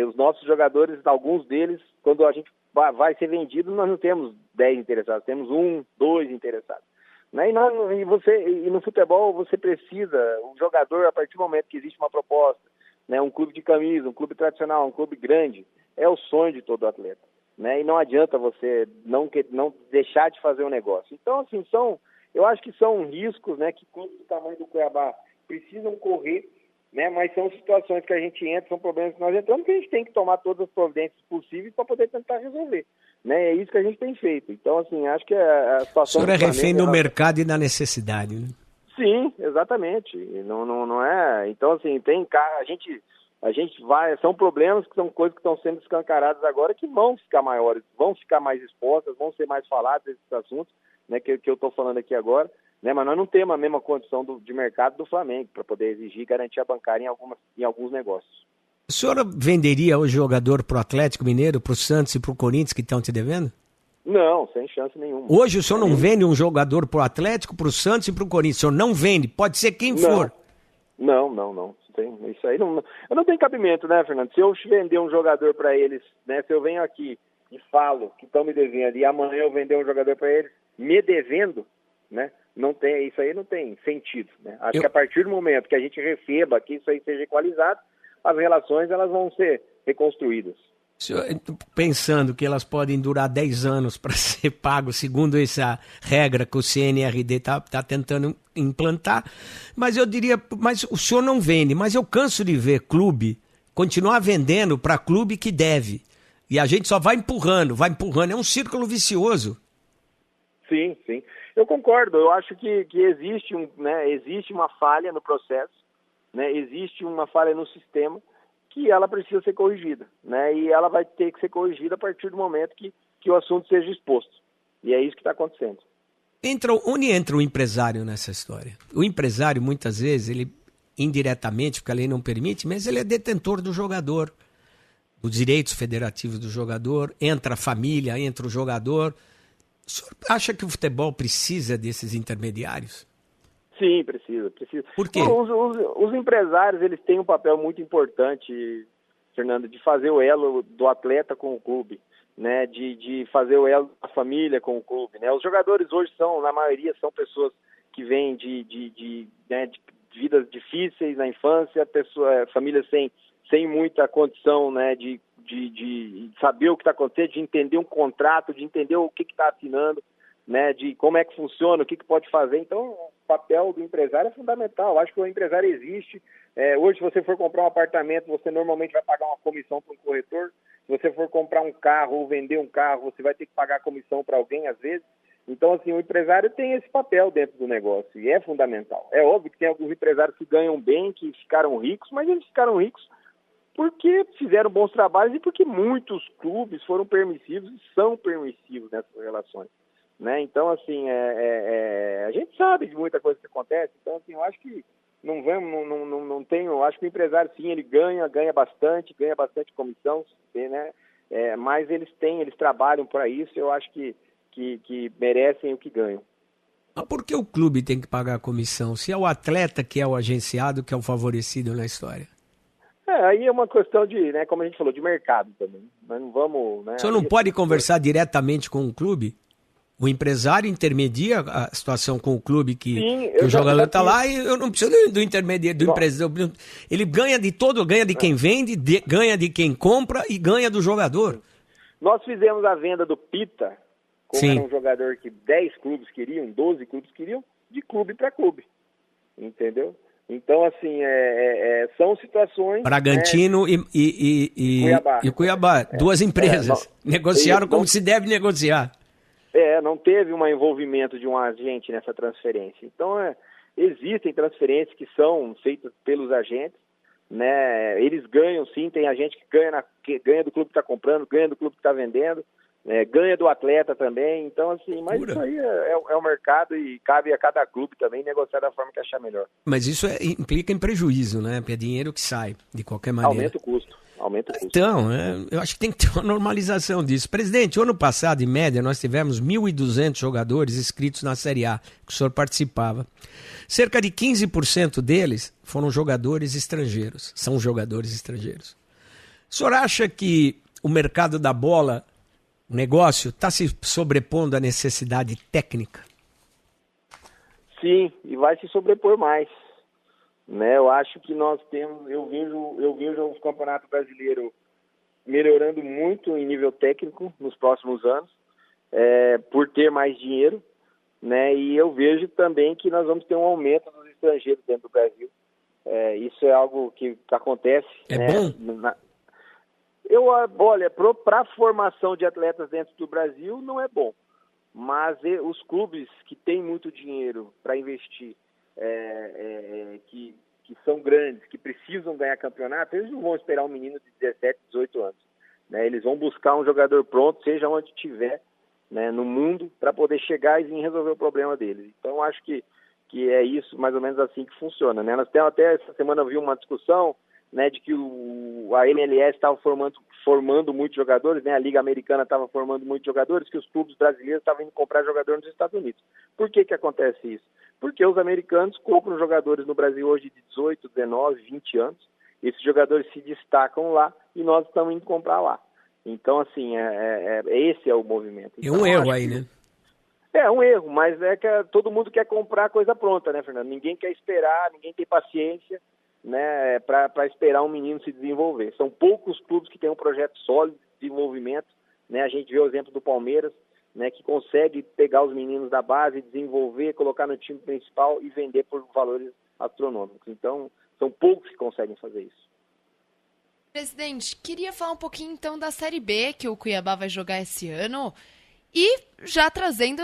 os nossos jogadores, alguns deles, quando a gente vai ser vendido, nós não temos 10 interessados, temos 1, 2 interessados. Né? E no futebol, você precisa, o jogador, a partir do momento que existe uma proposta, né? Um clube de camisa, um clube tradicional, um clube grande, é o sonho de todo atleta. Né? E não adianta você não deixar de fazer o negócio. Então, assim, eu acho que são riscos, né, que clubes do tamanho do Cuiabá precisam correr, né, mas são situações que a gente entra, são problemas que nós entramos, que a gente tem que tomar todas as providências possíveis para poder tentar resolver. Né? É isso que a gente tem feito. Então, assim, acho que a situação... O senhor é refém do mercado e da necessidade, né? Sim, exatamente. Não é... Então, assim, a gente vai... São problemas que são coisas que estão sendo escancaradas agora que vão ficar maiores, vão ficar mais expostas, vão ser mais faladas esses assuntos, né, que eu estou falando aqui agora, né, mas nós não temos a mesma condição de mercado do Flamengo para poder exigir garantia bancária em alguns negócios. O senhor venderia o jogador para o Atlético Mineiro, para o Santos e para o Corinthians que estão te devendo? Não, sem chance nenhuma. Hoje o senhor não vende um jogador para o Atlético, para o Santos e para o Corinthians? O senhor não vende, pode ser quem for. Não. Isso aí não tem cabimento, né, Fernando? Se eu vender um jogador para eles, né, se eu venho aqui e falo que estão me devendo e amanhã eu vender um jogador para eles me devendo, né? Isso aí não tem sentido, né? Acho que a partir do momento que a gente receba, que isso aí seja equalizado, as relações elas vão ser reconstruídas. Pensando que elas podem durar 10 anos para ser pago, segundo essa regra que o CNRD está tentando implantar, mas eu diria, mas o senhor não vende, mas eu canso de ver clube continuar vendendo para clube que deve, e a gente só vai empurrando, é um círculo vicioso. Sim, eu concordo. Eu acho que existe uma falha no processo, né? Existe uma falha no sistema que ela precisa ser corrigida, né? E ela vai ter que ser corrigida a partir do momento que o assunto seja exposto. E é isso que está acontecendo. Onde entra o empresário nessa história? O empresário, muitas vezes, ele indiretamente, porque a lei não permite, mas ele é detentor do jogador, dos direitos federativos do jogador, entra a família, entra o jogador. O senhor acha que o futebol precisa desses intermediários? Sim, precisa. Por quê? Os empresários, eles têm um papel muito importante, Fernando, de fazer o elo do atleta com o clube, né? De fazer o elo da família com o clube, né? Os jogadores hoje na maioria, são pessoas que vêm de vidas difíceis na infância, famílias sem muita condição, né? De saber o que está acontecendo, de entender um contrato, de entender o que está assinando, né, de como é que funciona, o que pode fazer. Então, o papel do empresário é fundamental. Eu acho que o empresário existe. Hoje, se você for comprar um apartamento, você normalmente vai pagar uma comissão para um corretor. Se você for comprar um carro ou vender um carro, você vai ter que pagar comissão para alguém, às vezes. Então, assim, o empresário tem esse papel dentro do negócio e é fundamental. É óbvio que tem alguns empresários que ganham bem, que ficaram ricos, mas eles ficaram ricos porque fizeram bons trabalhos e porque muitos clubes foram permissivos e são permissivos nessas relações, né? Então, assim, a gente sabe de muita coisa que acontece. Então, assim, eu acho que eu acho que o empresário, sim, ele ganha bastante comissão, né? Mas eles trabalham para isso. Eu acho que que merecem o que ganham. Mas por que o clube tem que pagar a comissão? Se é o atleta que é o agenciado, que é o favorecido na história? Aí é uma questão de, né, como a gente falou, de mercado também. Nós não vamos... Né, O senhor não pode conversar diretamente com o clube? O empresário intermedia a situação com o clube que o jogador está lá e eu não preciso do intermediário, do empresário. Ele ganha de todo, ganha de quem vende, ganha de quem compra e ganha do jogador. Nós fizemos a venda do Pita, como Sim. era um jogador que 10 clubes queriam, 12 clubes queriam, de clube para clube. Entendeu? Então, assim, são situações... Bragantino, né, e Cuiabá. Duas empresas. Negociaram como se deve negociar. Não teve um envolvimento de um agente nessa transferência. Então, existem transferências que são feitas pelos agentes, né? Eles ganham, sim, tem agente que ganha do clube que está comprando, ganha do clube que está vendendo, ganha do atleta também. Então, assim, mas isso aí é o mercado e cabe a cada clube também negociar da forma que achar melhor. Mas isso implica em prejuízo, né? Porque é dinheiro que sai, de qualquer maneira. Aumenta o custo. Então, eu acho que tem que ter uma normalização disso. Presidente, ano passado, em média, nós tivemos 1.200 jogadores inscritos na Série A, que o senhor participava. Cerca de 15% deles foram jogadores estrangeiros, são jogadores estrangeiros. O senhor acha que o mercado da bola, o negócio, está se sobrepondo à necessidade técnica? Sim, e vai se sobrepor mais. Né, eu acho que nós temos, eu vejo o Campeonato Brasileiro melhorando muito em nível técnico nos próximos anos, por ter mais dinheiro, né, e eu vejo também que nós vamos ter um aumento dos estrangeiros dentro do Brasil. Isso é algo que acontece. É bom? Olha, para a formação de atletas dentro do Brasil não é bom, mas os clubes que têm muito dinheiro para investir, que são grandes, que precisam ganhar campeonato, eles não vão esperar um menino de 17, 18 anos. Né? Eles vão buscar um jogador pronto, seja onde estiver, né, no mundo, para poder chegar e vir resolver o problema deles. Então, acho que é isso, mais ou menos assim que funciona. Né? Nós temos até essa semana eu vi uma discussão, né, de que a MLS estava formando muitos jogadores, né, a Liga Americana estava formando muitos jogadores, que os clubes brasileiros estavam indo comprar jogador nos Estados Unidos. Por que acontece isso? Porque os americanos compram jogadores no Brasil hoje de 18, 19, 20 anos, esses jogadores se destacam lá e nós estamos indo comprar lá. Então, assim, esse é o movimento. É um erro aí, né? É um erro, mas que todo mundo quer comprar coisa pronta, né, Fernando? Ninguém quer esperar, ninguém tem paciência, né, para esperar um menino se desenvolver. São poucos clubes que têm um projeto sólido de desenvolvimento, né? A gente vê o exemplo do Palmeiras, né, que consegue pegar os meninos da base, desenvolver, colocar no time principal e vender por valores astronômicos. Então, são poucos que conseguem fazer isso. Presidente, queria falar um pouquinho então da Série B que o Cuiabá vai jogar esse ano e já trazendo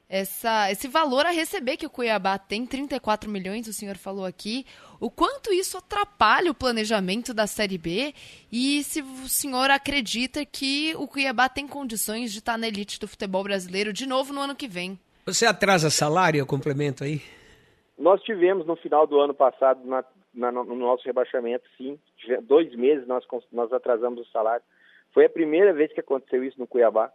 esse valor a receber que o Cuiabá tem, 34 milhões, o senhor falou aqui. O quanto isso atrapalha o planejamento da Série B e se o senhor acredita que o Cuiabá tem condições de estar na elite do futebol brasileiro de novo no ano que vem? Você atrasa salário, eu complemento aí? Nós tivemos no final do ano passado, no nosso rebaixamento, sim. 2 meses nós atrasamos o salário. Foi a primeira vez que aconteceu isso no Cuiabá.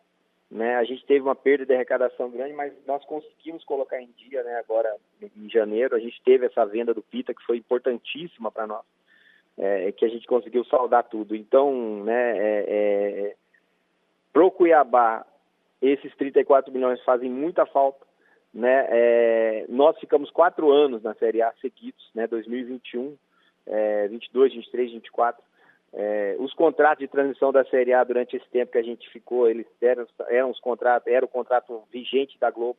Né, a gente teve uma perda de arrecadação grande, mas nós conseguimos colocar em dia, né, agora em janeiro. A gente teve essa venda do Pita, que foi importantíssima para nós, que a gente conseguiu saldar tudo. Então, né, pro Cuiabá, esses 34 milhões fazem muita falta. Né, nós ficamos 4 anos na Série A seguidos, né, 2021, 22, 23, 24. Os contratos de transmissão da Série A durante esse tempo que a gente ficou, eles era o contrato vigente da Globo.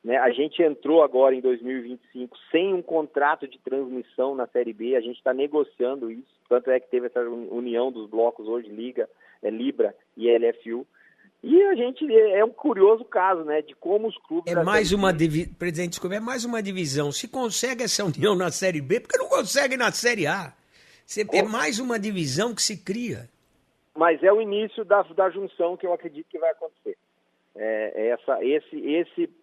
Né? A gente entrou agora em 2025 sem um contrato de transmissão na Série B, a gente está negociando isso, tanto é que teve essa união dos blocos hoje, Libra e LFU. E a gente é um curioso caso, né, de como os clubes... Presidente, desculpa, é mais uma divisão. Se consegue essa união na Série B, por que não consegue na Série A? É mais uma divisão que se cria. Mas é o início da junção que eu acredito que vai acontecer.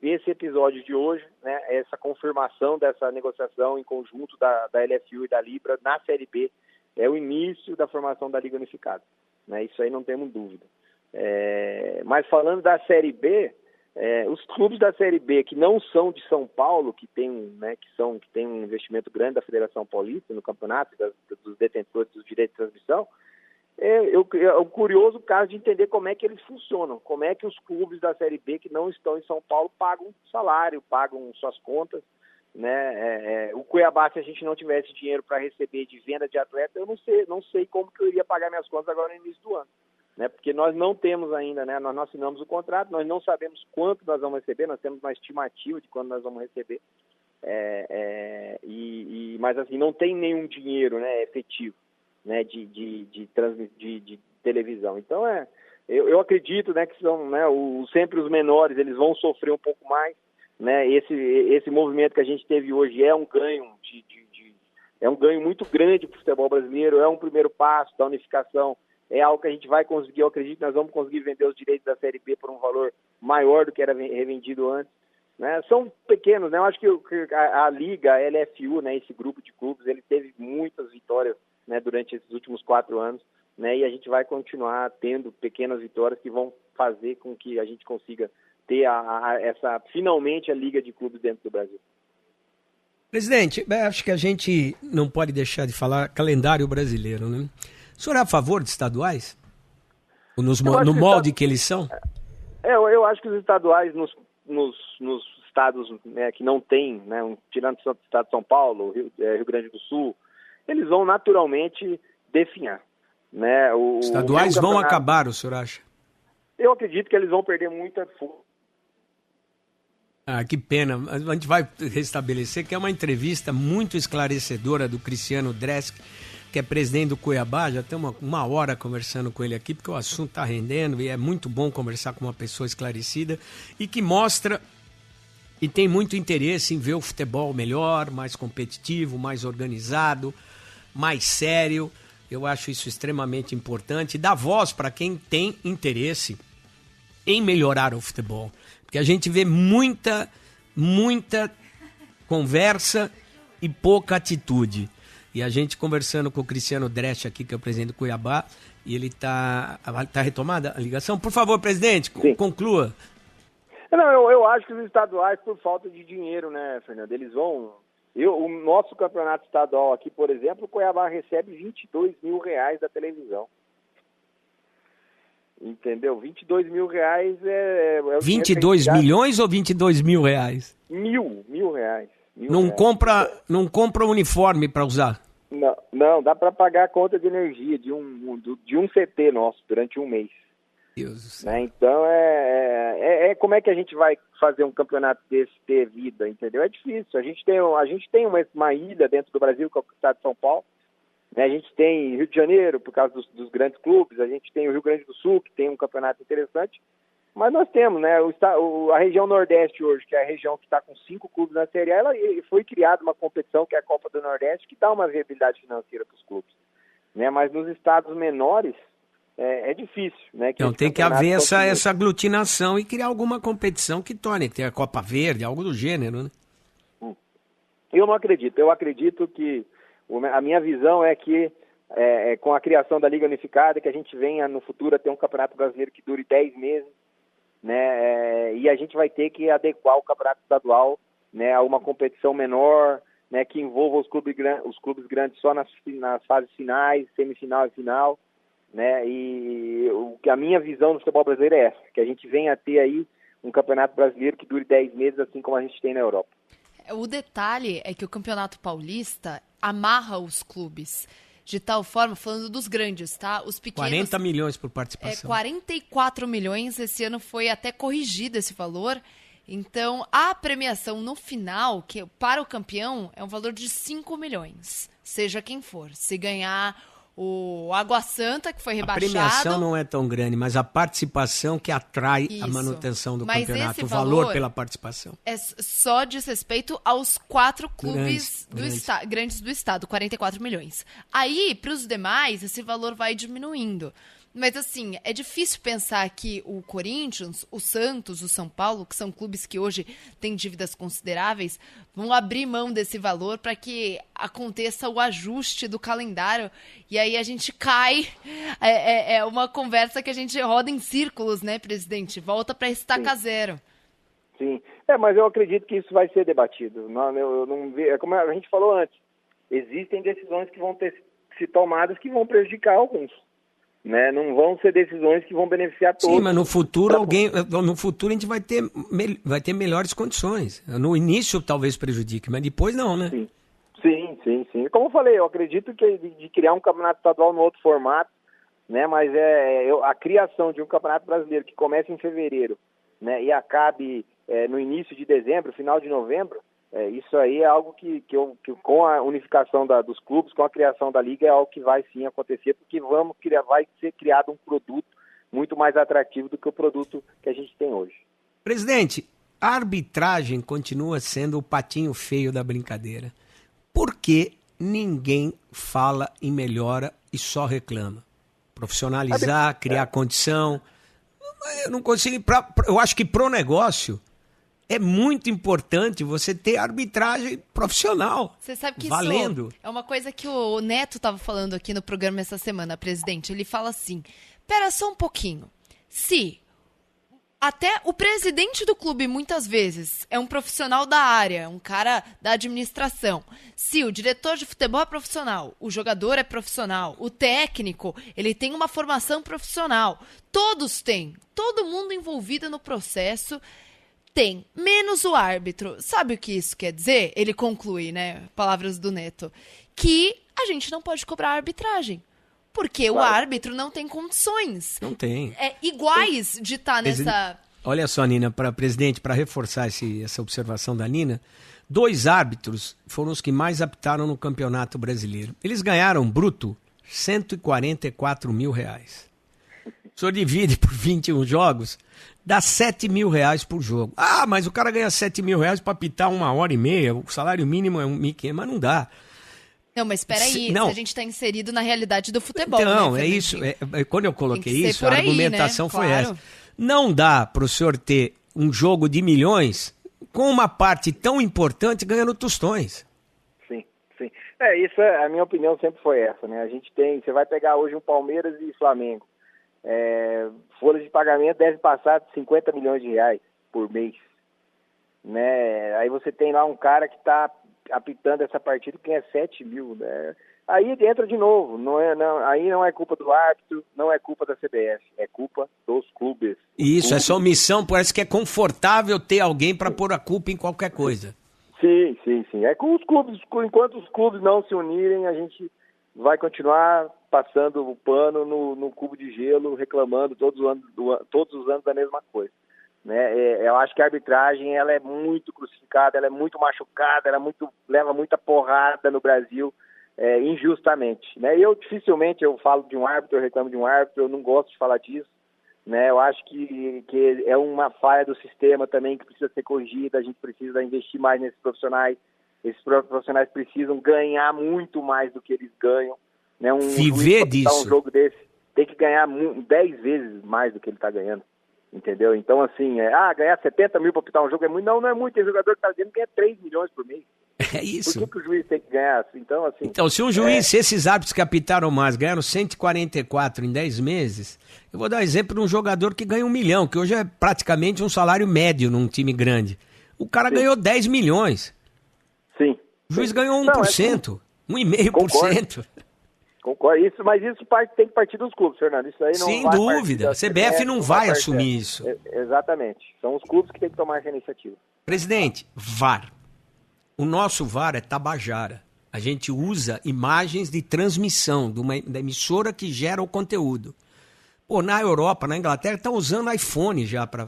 Esse episódio de hoje, né, essa confirmação dessa negociação em conjunto da LFU e da Libra na Série B, é o início da formação da Liga Unificada. Né, isso aí não temos dúvida. Mas falando da Série B, os clubes da Série B que não são de São Paulo, que tem um investimento grande da Federação Paulista no campeonato, dos detentores dos direitos de transmissão, é o curioso caso de entender como é que eles funcionam, como é que os clubes da Série B que não estão em São Paulo pagam salário, pagam suas contas, né? O Cuiabá, se a gente não tivesse dinheiro para receber de venda de atleta, eu não sei como que eu iria pagar minhas contas agora no início do ano, né? Porque nós não temos ainda, né? Nós não assinamos o contrato, nós não sabemos quanto nós vamos receber, nós temos uma estimativa de quanto nós vamos receber, mas assim, não tem nenhum dinheiro, né, efetivo, né, de televisão. Então, eu acredito, né, que são, né, sempre os menores, eles vão sofrer um pouco mais, né? Esse movimento que a gente teve hoje é um ganho é um ganho muito grande para o futebol brasileiro, é um primeiro passo da unificação, é algo que a gente vai conseguir, eu acredito que nós vamos conseguir vender os direitos da Série B por um valor maior do que era revendido antes, né? São pequenos, né? Eu acho que a Liga, a LFU, né, esse grupo de clubes, ele teve muitas vitórias, né, durante esses últimos 4 anos, né? E a gente vai continuar tendo pequenas vitórias que vão fazer com que a gente consiga ter finalmente a Liga de Clubes dentro do Brasil. Presidente, acho que a gente não pode deixar de falar calendário brasileiro, né? O senhor é a favor de estaduais? No molde que eles são? Eu acho que os estaduais nos estados, né, que não tem, né, tirando o estado de São Paulo, Rio Grande do Sul, eles vão naturalmente definhar, né? Os estaduais vão acabar, o senhor acha? Eu acredito que eles vão perder muita força. Ah, que pena. A gente vai restabelecer, que é uma entrevista muito esclarecedora do Cristiano Dresch, que é presidente do Cuiabá. Já tem uma hora conversando com ele aqui, porque o assunto está rendendo e é muito bom conversar com uma pessoa esclarecida e que mostra e tem muito interesse em ver o futebol melhor, mais competitivo, mais organizado, mais sério. Eu acho isso extremamente importante. Dá voz para quem tem interesse em melhorar o futebol. Porque a gente vê muita conversa e pouca atitude. E a gente conversando com o Cristiano Dresch aqui, que é o presidente do Cuiabá, e ele tá retomada a ligação. Por favor, presidente, conclua. Não, eu acho que os estaduais, por falta de dinheiro, né, Fernando, eles vão... O nosso campeonato estadual aqui, por exemplo, o Cuiabá recebe R$22 mil da televisão. Entendeu? R$22 mil é 22 milhões ou 22 mil reais? Mil reais. Não compra uniforme para usar? Não, dá para pagar a conta de energia de um CT nosso durante um mês. Deus do céu. Né? Então, como é que a gente vai fazer um campeonato desse ter vida, entendeu? É difícil. A gente tem uma ilha dentro do Brasil, que é o estado de São Paulo. Né? A gente tem Rio de Janeiro, por causa dos grandes clubes. A gente tem o Rio Grande do Sul, que tem um campeonato interessante. Mas nós temos, né, a região Nordeste hoje, que é a região que está com 5 clubes na Série A, foi criada uma competição, que é a Copa do Nordeste, que dá uma viabilidade financeira para os clubes. Né? Mas nos estados menores, é difícil. Né, então tem que haver essa aglutinação e criar alguma competição que torne, ter a Copa Verde, algo do gênero, né? Eu não acredito. Eu acredito que a minha visão é que com a criação da Liga Unificada, que a gente venha no futuro a ter um campeonato brasileiro que dure 10 meses, né, e a gente vai ter que adequar o campeonato estadual, né, a uma competição menor, né, que envolva os clubes grandes só nas fases finais, semifinal e final, né, e a minha visão do futebol brasileiro é essa, que a gente venha a ter aí um campeonato brasileiro que dure 10 meses, assim como a gente tem na Europa. O detalhe é que o Campeonato Paulista amarra os clubes de tal forma, falando dos grandes, tá? Os pequenos... 40 milhões por participação. 44 milhões, esse ano foi até corrigido esse valor. Então, a premiação no final, que para o campeão, é um valor de 5 milhões, seja quem for. Se ganhar o Água Santa, que foi rebaixado... A premiação não é tão grande, mas a participação que atrai a manutenção do campeonato, o valor pela participação. Só diz respeito aos 4 clubes grandes do estado, 44 milhões. Aí, para os demais, esse valor vai diminuindo. Mas assim, é difícil pensar que o Corinthians, o Santos, o São Paulo, que são clubes que hoje têm dívidas consideráveis, vão abrir mão desse valor para que aconteça o ajuste do calendário e aí a gente cai. É uma conversa que a gente roda em círculos, né, presidente? Volta para estaca zero. Sim, mas eu acredito que isso vai ser debatido. Eu não vejo, como a gente falou antes, existem decisões que vão ter se tomadas que vão prejudicar alguns. Né? Não vão ser decisões que vão beneficiar todos. Sim, mas no futuro a gente vai ter melhores condições. No início talvez prejudique, mas depois não, né? Sim. Como eu falei, eu acredito que de criar um campeonato estadual no outro formato, né? Mas a criação de um campeonato brasileiro que comece em fevereiro, né? E acabe no início de dezembro, final de novembro, isso aí é algo que com a unificação dos clubes, com a criação da liga, é algo que vai sim acontecer, porque vai ser criado um produto muito mais atrativo do que o produto que a gente tem hoje. Presidente, a arbitragem continua sendo o patinho feio da brincadeira. Por que ninguém fala em melhora e só reclama? Profissionalizar, criar condição. Eu não consigo. Eu acho que pro negócio é muito importante você ter arbitragem profissional. Você sabe que valendo. Isso é uma coisa que o Neto estava falando aqui no programa essa semana, presidente. Ele fala assim, pera só um pouquinho. Se até o presidente do clube, muitas vezes, é um profissional da área, um cara da administração. Se o diretor de futebol é profissional, o jogador é profissional, o técnico, ele tem uma formação profissional. Todos têm. Todo mundo envolvido no processo tem, menos o árbitro. Sabe o que isso quer dizer? Ele conclui, né? Palavras do Neto. Que a gente não pode cobrar a arbitragem. Porque o árbitro não tem condições. Não tem. Iguais de estar nessa... Olha só, Nina, presidente, para reforçar essa observação da Nina, 2 árbitros foram os que mais apitaram no Campeonato Brasileiro. Eles ganharam, bruto, R$144 mil. O senhor divide por 21 jogos, dá R$7 mil por jogo. Ah, mas o cara ganha R$7 mil para apitar 1h30, o salário mínimo é R$1.500, mas não dá. Não, mas espera aí, se a gente está inserido na realidade do futebol. Não, né, é isso. Quando eu coloquei isso, a aí, argumentação né? foi Claro. essa. Não dá para o senhor ter um jogo de milhões com uma parte tão importante ganhando tostões. Sim. Isso a minha opinião sempre foi essa, né? A gente você vai pegar hoje um Palmeiras e Flamengo. Folha de pagamento deve passar de R$50 milhões por mês. Né? Aí você tem lá um cara que está apitando essa partida que ganha 7 mil, né? Aí entra de novo, aí não é culpa do árbitro, não é culpa da CBF, é culpa dos clubes. Isso, é sua omissão, parece que é confortável ter alguém para pôr a culpa em qualquer coisa. Sim. É com os clubes, enquanto os clubes não se unirem, a gente vai continuar passando o pano no cubo de gelo, reclamando todos os anos da mesma coisa. Né? Eu acho que a arbitragem ela é muito crucificada, ela é muito machucada, leva muita porrada no Brasil, injustamente. Né? Eu dificilmente falo de um árbitro, eu reclamo de um árbitro, eu não gosto de falar disso. Né? Eu acho que é uma falha do sistema também que precisa ser corrigida, a gente precisa investir mais nesses profissionais. Esses profissionais precisam ganhar muito mais do que eles ganham. Né? Viver disso. Um jogo desse tem que ganhar 10 vezes mais do que ele está ganhando. Entendeu? Então, assim, ganhar 70 mil para apitar um jogo é muito. Não é muito. Tem jogador que está dizendo que ganha 3 milhões por mês. É isso. Por que o juiz tem que ganhar? Então, se um juiz, se esses árbitros que apitaram mais ganharam 144 em 10 meses, eu vou dar exemplo de um jogador que ganha 1 milhão, que hoje é praticamente um salário médio num time grande. O cara ganhou 10 milhões. Sim. O juiz ganhou 1%, 1,5%. Concordo, mas isso tem que partir dos clubes, Fernando. Isso aí não Sem vai dúvida, a CBF não vai assumir isso. Exatamente, são os clubes que têm que tomar essa iniciativa. Presidente, VAR. O nosso VAR é Tabajara. A gente usa imagens de transmissão da emissora que gera o conteúdo. Na Europa, na Inglaterra, estão usando iPhone já para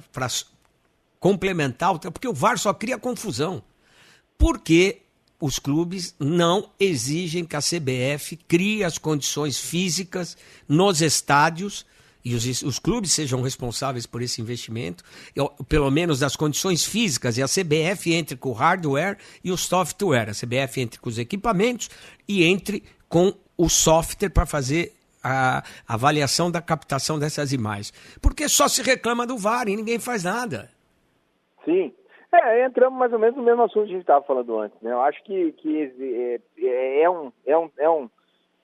complementar, porque o VAR só cria confusão. Por que os clubes não exigem que a CBF crie as condições físicas nos estádios e os clubes sejam responsáveis por esse investimento, pelo menos das condições físicas, e a CBF entre com o hardware e o software, a CBF entre com os equipamentos e entre com o software para fazer a avaliação da captação dessas imagens. Porque só se reclama do VAR e ninguém faz nada. Sim. Entramos mais ou menos no mesmo assunto que a gente estava falando antes, né? Eu acho que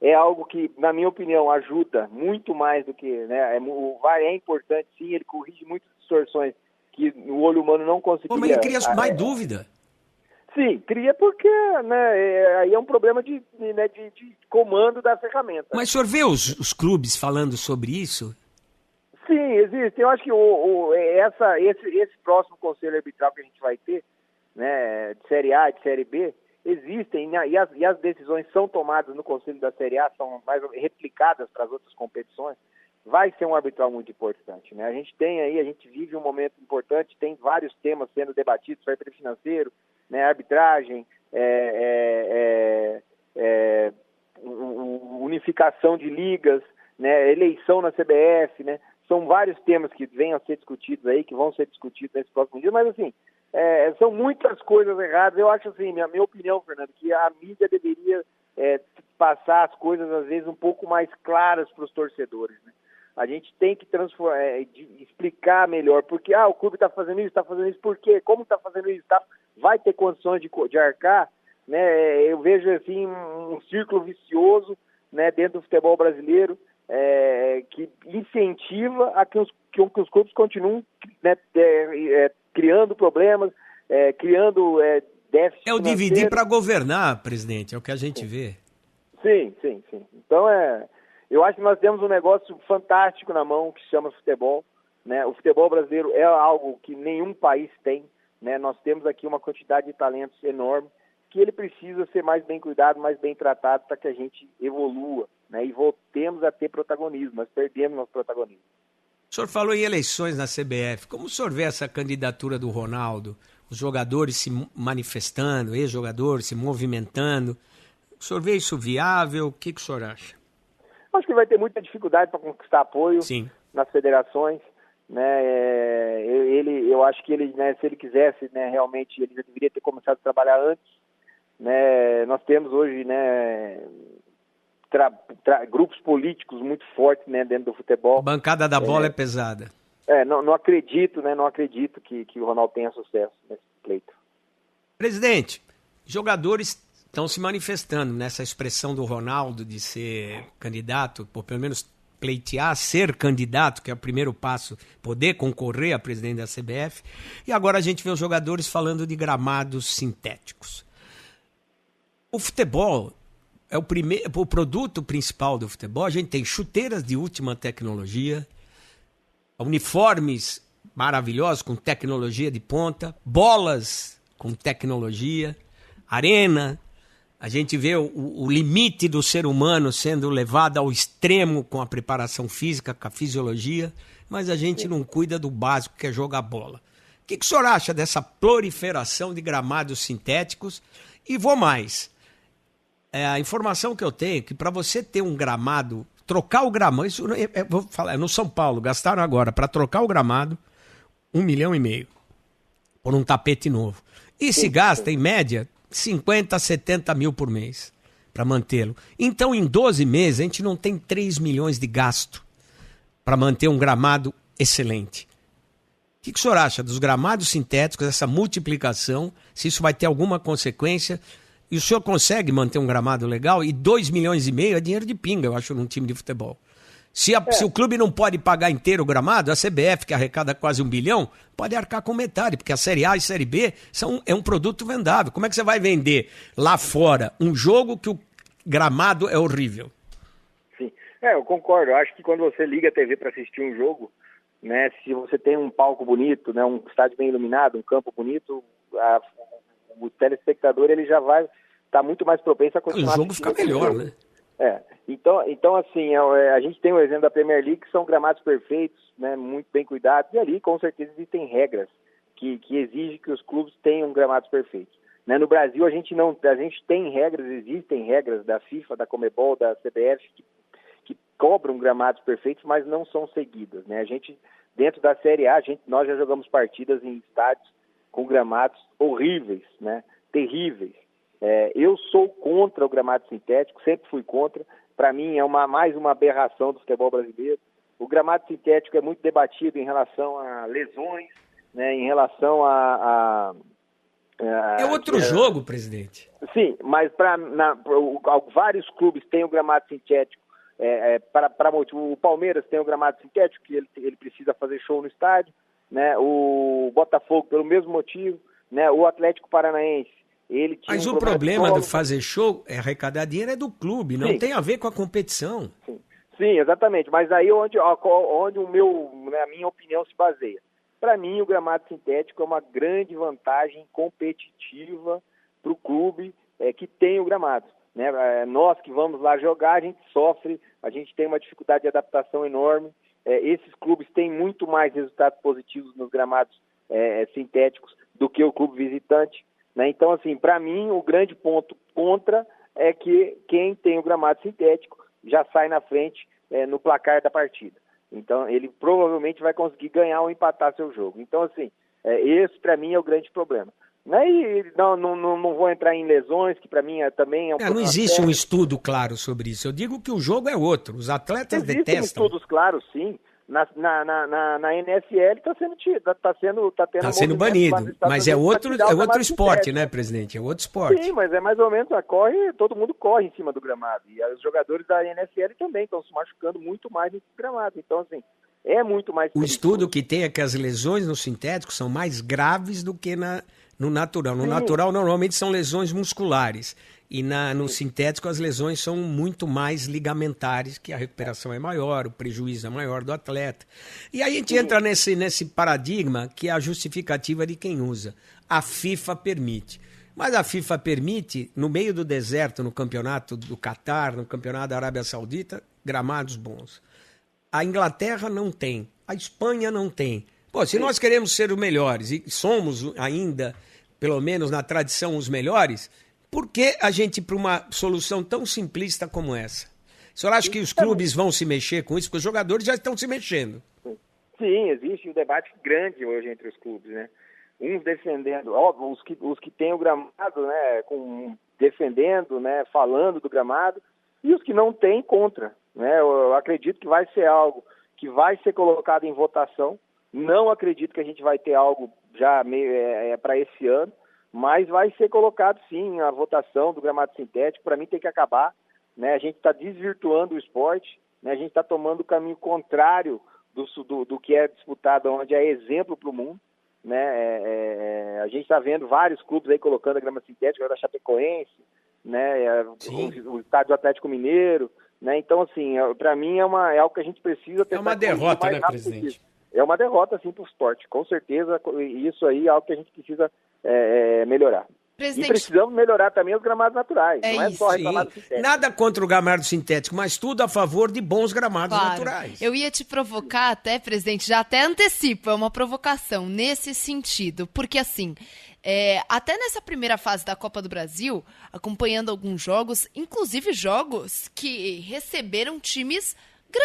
é algo que, na minha opinião, ajuda muito mais do que, né? O VAR é importante, sim, ele corrige muitas distorções que o olho humano não conseguiria. Mas ele cria mais dúvida. Sim, cria porque, né, aí é um problema de comando da ferramenta. Mas o senhor vê os clubes falando sobre isso? Sim, existe. Eu acho que esse próximo conselho arbitral que a gente vai ter, né, de Série A e de Série B, existem, né, e as decisões são tomadas no conselho da Série A, são mais replicadas para as outras competições. Vai ser um arbitral muito importante, né? A gente vive um momento importante, tem vários temas sendo debatidos, fair play financeiro, né, arbitragem, unificação de ligas, né, eleição na CBF, né? São vários temas que venham a ser discutidos aí, que vão ser discutidos nesse próximo dia, mas assim, são muitas coisas erradas. Eu acho assim, minha opinião, Fernando, que a mídia deveria passar as coisas às vezes um pouco mais claras para os torcedores, né? A gente tem que explicar melhor, porque o clube está fazendo isso, por quê? Como está fazendo isso? Vai ter condições de arcar, né? Eu vejo assim um círculo vicioso, né, dentro do futebol brasileiro, que incentiva a que os clubes continuem, né, criando problemas, criando déficit É o dividir para governar, presidente, é o que a gente vê. Sim. Então, eu acho que nós temos um negócio fantástico na mão que se chama futebol, né? O futebol brasileiro é algo que nenhum país tem, né? Nós temos aqui uma quantidade de talentos enorme, que ele precisa ser mais bem cuidado, mais bem tratado para que a gente evolua, né? E voltemos a ter protagonismo. Nós perdemos nosso protagonismo. O senhor falou em eleições na CBF. Como o senhor vê essa candidatura do Ronaldo? Os jogadores se manifestando, ex-jogadores se movimentando. O senhor vê isso viável? O que o senhor acha? Acho que vai ter muita dificuldade para conquistar apoio Sim. nas federações, né? Eu acho que ele, né, se ele quisesse, né, realmente ele já deveria ter começado a trabalhar antes, né? Nós temos hoje, né, grupos políticos muito fortes, né, dentro do futebol. A bancada da bola é pesada. Não acredito, né? Não acredito que o Ronaldo tenha sucesso nesse pleito. Presidente, jogadores estão se manifestando nessa expressão do Ronaldo de ser candidato, ou pelo menos pleitear, ser candidato, que é o primeiro passo, poder concorrer a presidente da CBF. E agora a gente vê os jogadores falando de gramados sintéticos. O futebol é o produto principal do futebol. A gente tem chuteiras de última tecnologia, uniformes maravilhosos com tecnologia de ponta, bolas com tecnologia, arena. A gente vê o limite do ser humano sendo levado ao extremo com a preparação física, com a fisiologia, mas a gente não cuida do básico, que é jogar bola. O que o senhor acha dessa proliferação de gramados sintéticos? E vou mais. A informação que eu tenho é que para você ter um gramado, trocar o gramado, isso vou falar, no São Paulo, gastaram agora para trocar o gramado 1,5 milhão por um tapete novo. E se gasta, em média, 50 a 70 mil por mês para mantê-lo. Então, em 12 meses, a gente não tem 3 milhões de gasto para manter um gramado excelente. O que o senhor acha dos gramados sintéticos, essa multiplicação, se isso vai ter alguma consequência? E o senhor consegue manter um gramado legal? E 2,5 milhões é dinheiro de pinga, eu acho, num time de futebol. Se o clube não pode pagar inteiro o gramado, a CBF, que arrecada quase 1 bilhão, pode arcar com metade, porque a Série A e Série B é um produto vendável. Como é que você vai vender lá fora um jogo que o gramado é horrível? Sim, eu concordo. Eu acho que quando você liga a TV para assistir um jogo, né, se você tem um palco bonito, né, um estádio bem iluminado, um campo bonito, o telespectador ele já vai estar muito mais propenso a continuar. O jogo fica melhor, né? Então assim, a gente tem o exemplo da Premier League, que são gramados perfeitos, né, muito bem cuidados, e ali com certeza existem regras que exigem que os clubes tenham gramados perfeitos. Né, no Brasil a gente tem regras, existem regras da FIFA, da Conmebol, da CBF que cobram gramados perfeitos, mas não são seguidas. Né? A gente, dentro da Série A, nós já jogamos partidas em estádios com gramados horríveis, né, terríveis. Eu sou contra o gramado sintético, sempre fui contra. para mim, é mais uma aberração do futebol brasileiro. O gramado sintético é muito debatido em relação a lesões, né, em relação É outro jogo, presidente. Sim, mas vários clubes têm o gramado sintético. O Palmeiras tem o gramado sintético, que ele precisa fazer show no estádio, né? O Botafogo, pelo mesmo motivo, né? O Atlético Paranaense, ele tinha Mas o problema do fazer show é arrecadar dinheiro é do clube, não tem a ver com a competição. Sim, exatamente, mas aí onde a minha opinião se baseia. Para mim, o gramado sintético é uma grande vantagem competitiva para o clube que tem o gramado, né? Nós que vamos lá jogar, a gente sofre, a gente tem uma dificuldade de adaptação enorme. Esses clubes têm muito mais resultados positivos nos gramados sintéticos do que o clube visitante, né? Então, assim, para mim, o grande ponto contra é que quem tem o gramado sintético já sai na frente no placar da partida. Então, ele provavelmente vai conseguir ganhar ou empatar seu jogo. Então, assim, esse para mim é o grande problema. E não vou entrar em lesões, que para mim também é um problema. Não existe um estudo claro sobre isso. Eu digo que o jogo é outro. Os atletas detestam. Existem estudos claros, sim. Na NSL está sendo banido, mas é outro esporte, né, presidente? É outro esporte. Sim, mas é mais ou menos, todo mundo corre em cima do gramado. E os jogadores da NSL também estão se machucando muito mais nesse gramado. Então, assim, é muito mais... O estudo que tem é que as lesões no sintético são mais graves do que no natural. No natural, normalmente, são lesões musculares. E no sintético, as lesões são muito mais ligamentares, que a recuperação é maior, o prejuízo é maior do atleta. E aí a gente entra nesse paradigma que é a justificativa de quem usa. A FIFA permite. Mas a FIFA permite, no meio do deserto, no campeonato do Catar, no campeonato da Arábia Saudita, gramados bons. A Inglaterra não tem, a Espanha não tem. Pô, se nós queremos ser os melhores, e somos ainda, pelo menos na tradição, os melhores... Por que a gente ir para uma solução tão simplista como essa? O senhor acha que os clubes vão se mexer com isso? Porque os jogadores já estão se mexendo. Sim, existe um debate grande hoje entre os clubes, né? Uns defendendo, os que têm o gramado, né, defendendo, né, falando do gramado, e os que não têm contra, né? Eu acredito que vai ser algo que vai ser colocado em votação. Não acredito que a gente vai ter algo já para esse ano. Mas vai ser colocado, sim, a votação do gramado sintético. Para mim tem que acabar, né? A gente está desvirtuando o esporte, né? A gente está tomando o caminho contrário do que é disputado, onde é exemplo para o mundo, né? A gente está vendo vários clubes aí colocando a grama sintética, da Chapecoense, né? O estádio do Atlético Mineiro, né? Então, assim, para mim é algo que a gente precisa ter. É uma derrota, né, presidente? É uma derrota, sim, para o esporte, com certeza. Isso aí é algo que a gente precisa melhorar. Presidente... E precisamos melhorar também os gramados naturais, não é só reclamar do sintético. Nada contra o gramado sintético, mas tudo a favor de bons gramados naturais. Eu ia te provocar até, presidente, já até antecipo, é uma provocação nesse sentido, porque assim, até nessa primeira fase da Copa do Brasil, acompanhando alguns jogos, inclusive jogos que receberam times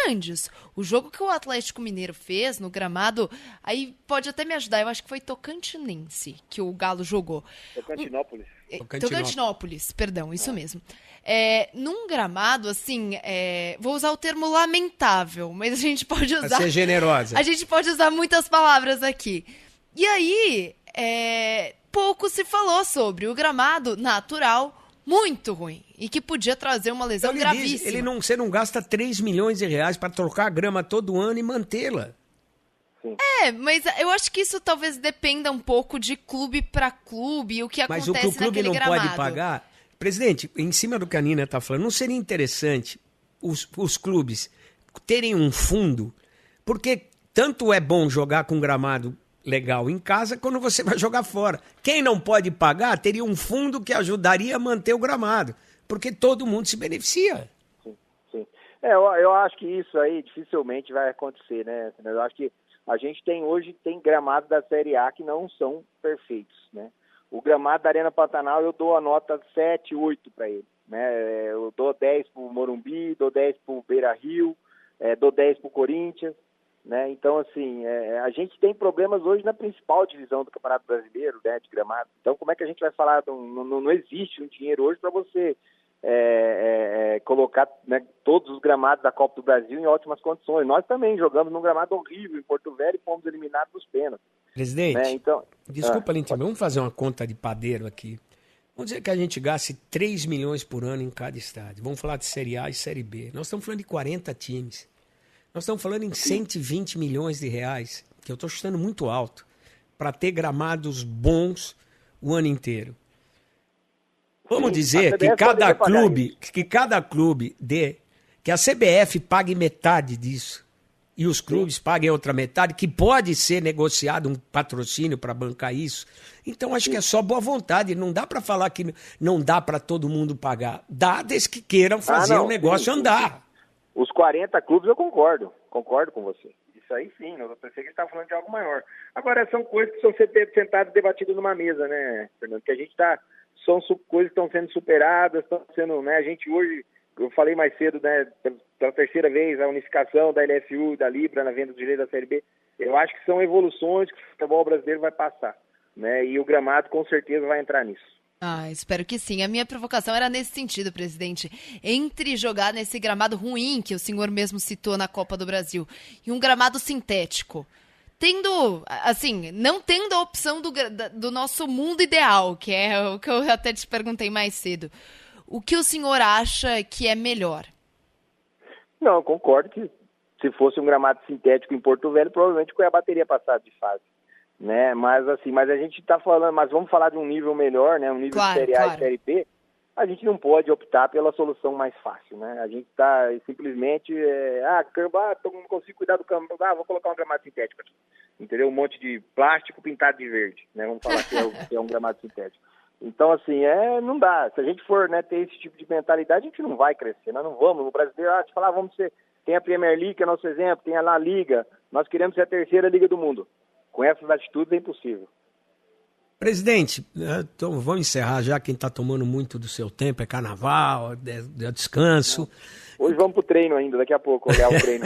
grandes. O jogo que o Atlético Mineiro fez no gramado, aí pode até me ajudar, eu acho que foi Tocantinense que o Galo jogou. Tocantinópolis, perdão, isso mesmo. Num gramado, assim, vou usar o termo lamentável, mas a gente pode usar... Pra ser generosa. A gente pode usar muitas palavras aqui. E aí, pouco se falou sobre o gramado natural muito ruim e que podia trazer uma lesão gravíssima. Você não gasta 3 milhões de reais para trocar a grama todo ano e mantê-la. Mas eu acho que isso talvez dependa um pouco de clube para clube e o que acontece naquele gramado. Mas o que o clube não pode pagar... Presidente, em cima do que a Nina está falando, não seria interessante os clubes terem um fundo? Porque tanto é bom jogar com gramado legal em casa quando você vai jogar fora. Quem não pode pagar teria um fundo que ajudaria a manter o gramado, porque todo mundo se beneficia. Sim. Eu acho que isso aí dificilmente vai acontecer, né? Eu acho que a gente hoje tem gramados da Série A que não são perfeitos, né? O gramado da Arena Pantanal eu dou a nota 7, 8 para ele, né? Eu dou 10 para o Morumbi, dou 10 para o Beira-Rio, dou 10 para o Corinthians, né? Então, assim, a gente tem problemas hoje na principal divisão do Campeonato Brasileiro, né, de gramado. Então, como é que a gente vai falar? Não existe um dinheiro hoje para você colocar, né, todos os gramados da Copa do Brasil em ótimas condições. Nós também jogamos num gramado horrível em Porto Velho e fomos eliminados nos pênaltis. Presidente, né? Então, desculpa, vamos fazer uma conta de padeiro aqui. Vamos dizer que a gente gaste 3 milhões por ano em cada estádio. Vamos falar de Série A e Série B. Nós estamos falando de 40 times. Nós estamos falando em 120 milhões de reais, que eu estou chutando muito alto, para ter gramados bons o ano inteiro. Vamos dizer que cada clube que a CBF pague metade disso e os clubes paguem a outra metade, que pode ser negociado um patrocínio para bancar isso. Então acho que é só boa vontade, não dá para falar que não dá para todo mundo pagar. Dá desde que queiram fazer o negócio andar. Os 40 clubes eu concordo com você. Isso aí sim, eu pensei que ele estava falando de algo maior. Agora, são coisas que são sentadas e debatidas numa mesa, né, Fernando? Que a gente está... São coisas que estão sendo superadas, estão sendo, né, a gente hoje, eu falei mais cedo, né, pela terceira vez, a unificação da LFU, da Libra na venda do direito da Série B, eu acho que são evoluções que o futebol brasileiro vai passar, né, e o gramado com certeza vai entrar nisso. Espero que sim. A minha provocação era nesse sentido, presidente. Entre jogar nesse gramado ruim, que o senhor mesmo citou na Copa do Brasil, e um gramado sintético, não tendo a opção do nosso mundo ideal, que é o que eu até te perguntei mais cedo, o que o senhor acha que é melhor? Não, eu concordo que se fosse um gramado sintético em Porto Velho, provavelmente o Cuiabá teria passado de fase, né? Mas a gente está falando, mas vamos falar de um nível melhor, né? Um nível de Série A e Série B. A gente não pode optar pela solução mais fácil, né? A gente está simplesmente, não consigo cuidar do campo, vou colocar um gramado sintético aqui, entendeu? Um monte de plástico pintado de verde, né? Vamos falar que é um gramado sintético. Então, assim, não dá. Se a gente for, né, ter esse tipo de mentalidade, a gente não vai crescer, nós não vamos. No brasileiro, te falar, tem a Premier League, que é nosso exemplo, tem a La Liga, nós queremos ser a terceira liga do mundo. Com essas atitudes é impossível. Presidente, então vamos encerrar já, quem está tomando muito do seu tempo, é carnaval, é descanso. Hoje vamos para o treino ainda, daqui a pouco, olhar o treino.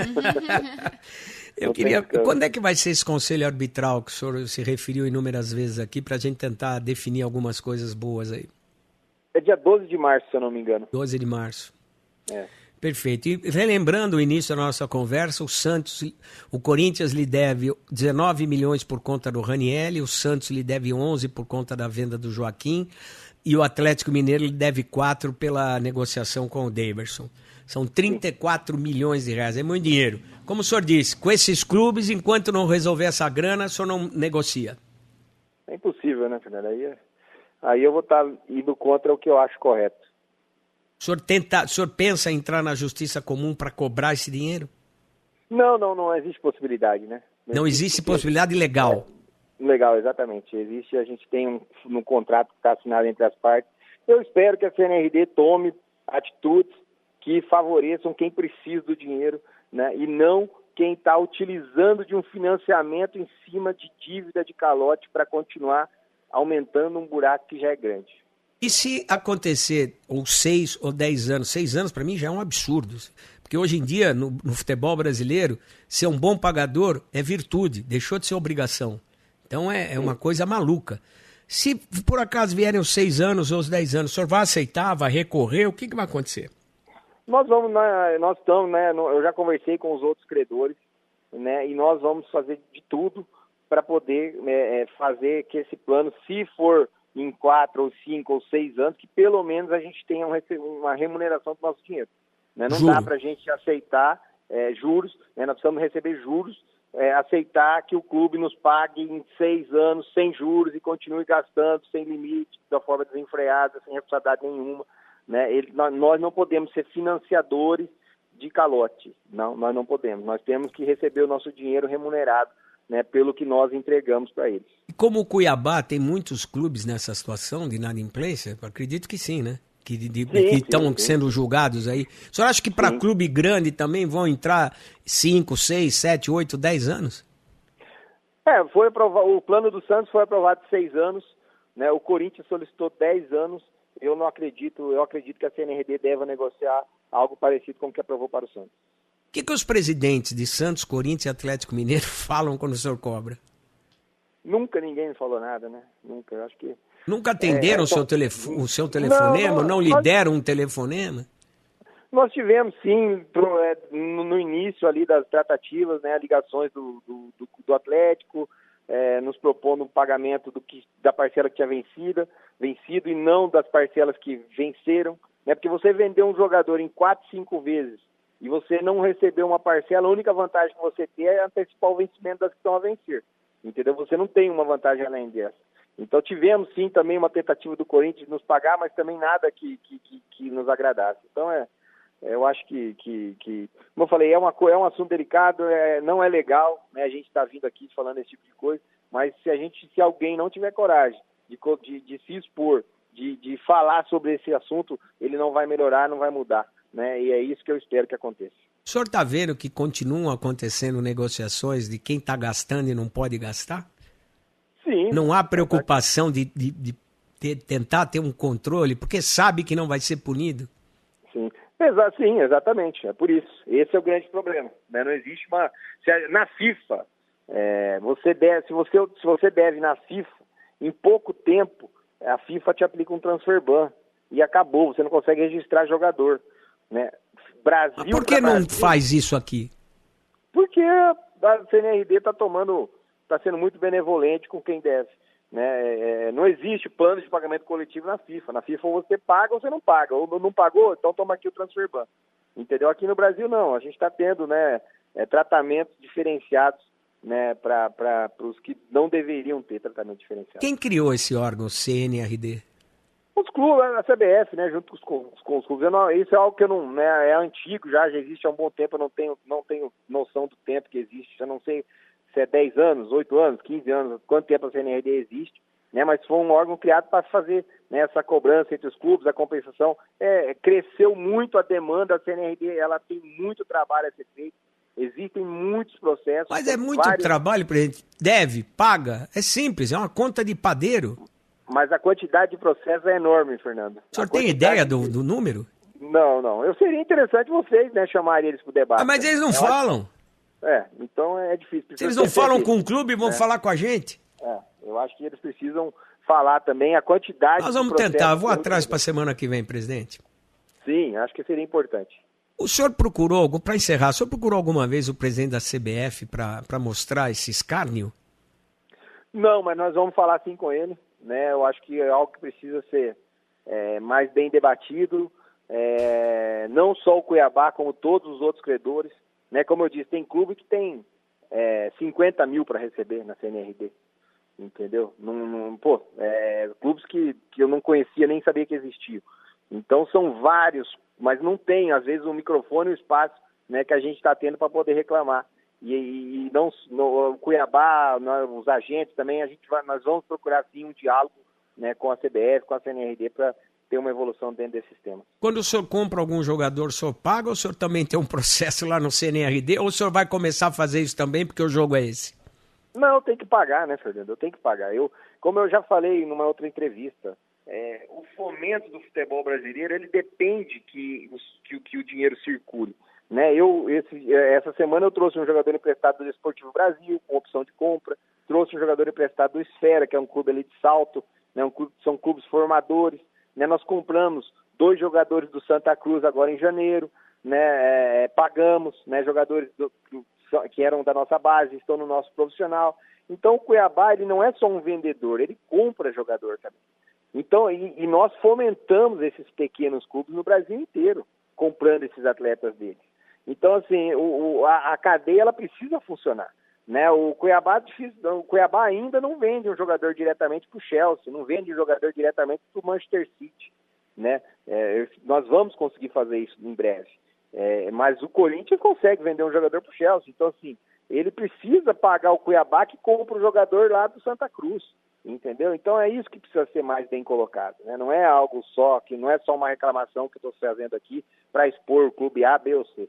Quando é que vai ser esse conselho arbitral que o senhor se referiu inúmeras vezes aqui, para a gente tentar definir algumas coisas boas aí? É dia 12 de março, se eu não me engano. 12 de março. Perfeito. E relembrando o início da nossa conversa, o Corinthians lhe deve 19 milhões por conta do Ranieri, o Santos lhe deve 11 por conta da venda do Joaquim e o Atlético Mineiro lhe deve 4 pela negociação com o Daverson. São 34 milhões de reais, é muito dinheiro. Como o senhor disse, com esses clubes, enquanto não resolver essa grana, o senhor não negocia. É impossível, né, Fernando? Aí eu vou estar indo contra o que eu acho correto. O senhor pensa em entrar na justiça comum para cobrar esse dinheiro? Não existe possibilidade, né? Não existe possibilidade legal. Legal, exatamente. A gente tem um contrato que está assinado entre as partes. Eu espero que a CNRD tome atitudes que favoreçam quem precisa do dinheiro, né? E não quem está utilizando de um financiamento em cima de dívida de calote para continuar aumentando um buraco que já é grande. E se acontecer 6 ou 10 anos, 6 anos para mim já é um absurdo, porque hoje em dia no futebol brasileiro, ser um bom pagador é virtude, deixou de ser obrigação. Então é uma coisa maluca. Se por acaso vierem os 6 anos ou os 10 anos, o senhor vai aceitar, vai recorrer, o que vai acontecer? Nós estamos, né, eu já conversei com os outros credores, né, e nós vamos fazer de tudo para poder fazer que esse plano, se for em 4 ou 5 ou 6 anos, que pelo menos a gente tenha uma remuneração do nosso dinheiro. Né? Não dá para a gente aceitar juros, né? Nós precisamos receber juros, aceitar que o clube nos pague em 6 anos sem juros e continue gastando sem limite, da forma desenfreada, sem responsabilidade nenhuma. Né? Nós não podemos ser financiadores de calote. Não, nós não podemos. Nós temos que receber o nosso dinheiro remunerado, né, pelo que nós entregamos para eles. E como o Cuiabá tem muitos clubes nessa situação de inadimplência, eu acredito que sim, né? Que estão sendo julgados aí. O senhor acha que para clube grande também vão entrar 5, 6, 7, 8, 10 anos? Foi aprovado, o plano do Santos foi aprovado de 6 anos, né? O Corinthians solicitou 10 anos. Eu acredito que a CNRD deva negociar algo parecido com o que aprovou para o Santos. O que os presidentes de Santos, Corinthians e Atlético Mineiro falam quando o senhor cobra? Nunca ninguém me falou nada, né? Nunca, eu acho que... Nunca atenderam o seu telefonema? Não lhe deram um telefonema? Nós tivemos, sim, no início ali das tratativas, né, ligações do Atlético, nos propondo o pagamento da parcela que tinha vencido e não das parcelas que venceram, né, porque você vendeu um jogador em 4, 5 vezes e você não recebeu uma parcela, a única vantagem que você tem é antecipar o vencimento das que estão a vencer, entendeu? Você não tem uma vantagem além dessa. Então tivemos, sim, também uma tentativa do Corinthians de nos pagar, mas também nada que nos agradasse. Então, eu acho que, como eu falei, é um assunto delicado, não é legal, né, a gente está vindo aqui falando esse tipo de coisa, mas se alguém não tiver coragem de se expor, de falar sobre esse assunto, ele não vai melhorar, não vai mudar, né, e é isso que eu espero que aconteça. O senhor está vendo que continuam acontecendo negociações de quem está gastando e não pode gastar? Sim. Não há preocupação de tentar ter um controle, porque sabe que não vai ser punido? Sim. Sim, exatamente. É por isso. Esse é o grande problema, né? Não existe uma... Na FIFA, se você deve na FIFA, em pouco tempo, a FIFA te aplica um transfer ban e acabou. Você não consegue registrar jogador, né? Brasil. Mas por que não faz isso aqui? Porque a CNRD está sendo muito benevolente com quem deve, né? Não existe plano de pagamento coletivo na FIFA. Na FIFA ou você paga ou você não paga. Ou não pagou, então toma aqui o transfer ban. Entendeu? Aqui no Brasil não. A gente está tendo, né, tratamentos diferenciados, né, para os que não deveriam ter tratamento diferenciado. Quem criou esse órgão, CNRD? Os clubes, a CBF, né, junto com os clubes. Isso é algo que eu não, né, é antigo já existe há um bom tempo, eu não tenho noção do tempo que existe, eu não sei se é 10 anos, 8 anos, 15 anos, quanto tempo a CNRD existe, né, mas foi um órgão criado para fazer, né, essa cobrança entre os clubes, a compensação. Cresceu muito a demanda, a CNRD ela tem muito trabalho a ser feito, existem muitos processos. Mas é muito trabalho, presidente. Deve, paga, é simples, é uma conta de padeiro. Mas a quantidade de processos é enorme, Fernando. O senhor tem ideia do número? Não. Seria interessante vocês, né, chamarem eles para o debate. Mas eles não falam. Então é difícil. Se eles não falam com o clube, vão falar com a gente. Eu acho que eles precisam falar também a quantidade. Nós vamos tentar, vou atrás para a semana que vem, presidente. Sim, acho que seria importante. O senhor procurou, para encerrar, o senhor procurou alguma vez o presidente da CBF para mostrar esse escárnio? Não, mas nós vamos falar sim com ele, né? Eu acho que é algo que precisa ser mais bem debatido, não só o Cuiabá, como todos os outros credores, né? Como eu disse, tem clube que tem 50 mil para receber na CNRD, entendeu? Clubes que eu não conhecia, nem sabia que existiam. Então são vários, mas não tem, às vezes, o microfone e o espaço, né, que a gente está tendo para poder reclamar. E não, no Cuiabá, os agentes também, nós vamos procurar sim um diálogo, né, com a CBF, com a CNRD, para ter uma evolução dentro desse sistema. Quando o senhor compra algum jogador, o senhor paga ou o senhor também tem um processo lá no CNRD? Ou o senhor vai começar a fazer isso também porque o jogo é esse? Não, tem que pagar, né, Fernando? Eu tenho que pagar. Como eu já falei numa outra entrevista, o fomento do futebol brasileiro, ele depende que o dinheiro circule, né? Essa semana eu trouxe um jogador emprestado do Desportivo Brasil, com opção de compra, trouxe um jogador emprestado do Esfera, que é um clube ali de Salto, né? São clubes formadores, né? Nós compramos 2 jogadores do Santa Cruz agora em janeiro, né? Pagamos, né, jogadores que eram da nossa base, estão no nosso profissional. Então o Cuiabá, ele não é só um vendedor, ele compra jogador também. Então, e nós fomentamos esses pequenos clubes no Brasil inteiro, comprando esses atletas deles. Então, assim, a cadeia, ela precisa funcionar, né? O Cuiabá ainda não vende um jogador diretamente para o Chelsea, não vende um jogador diretamente para o Manchester City, né? Nós vamos conseguir fazer isso em breve. Mas o Corinthians consegue vender um jogador para o Chelsea. Então, assim, ele precisa pagar o Cuiabá que compra o jogador lá do Santa Cruz. Entendeu? Então é isso que precisa ser mais bem colocado, né? Não é algo só, que não é só uma reclamação que eu estou fazendo aqui para expor o clube A, B ou C.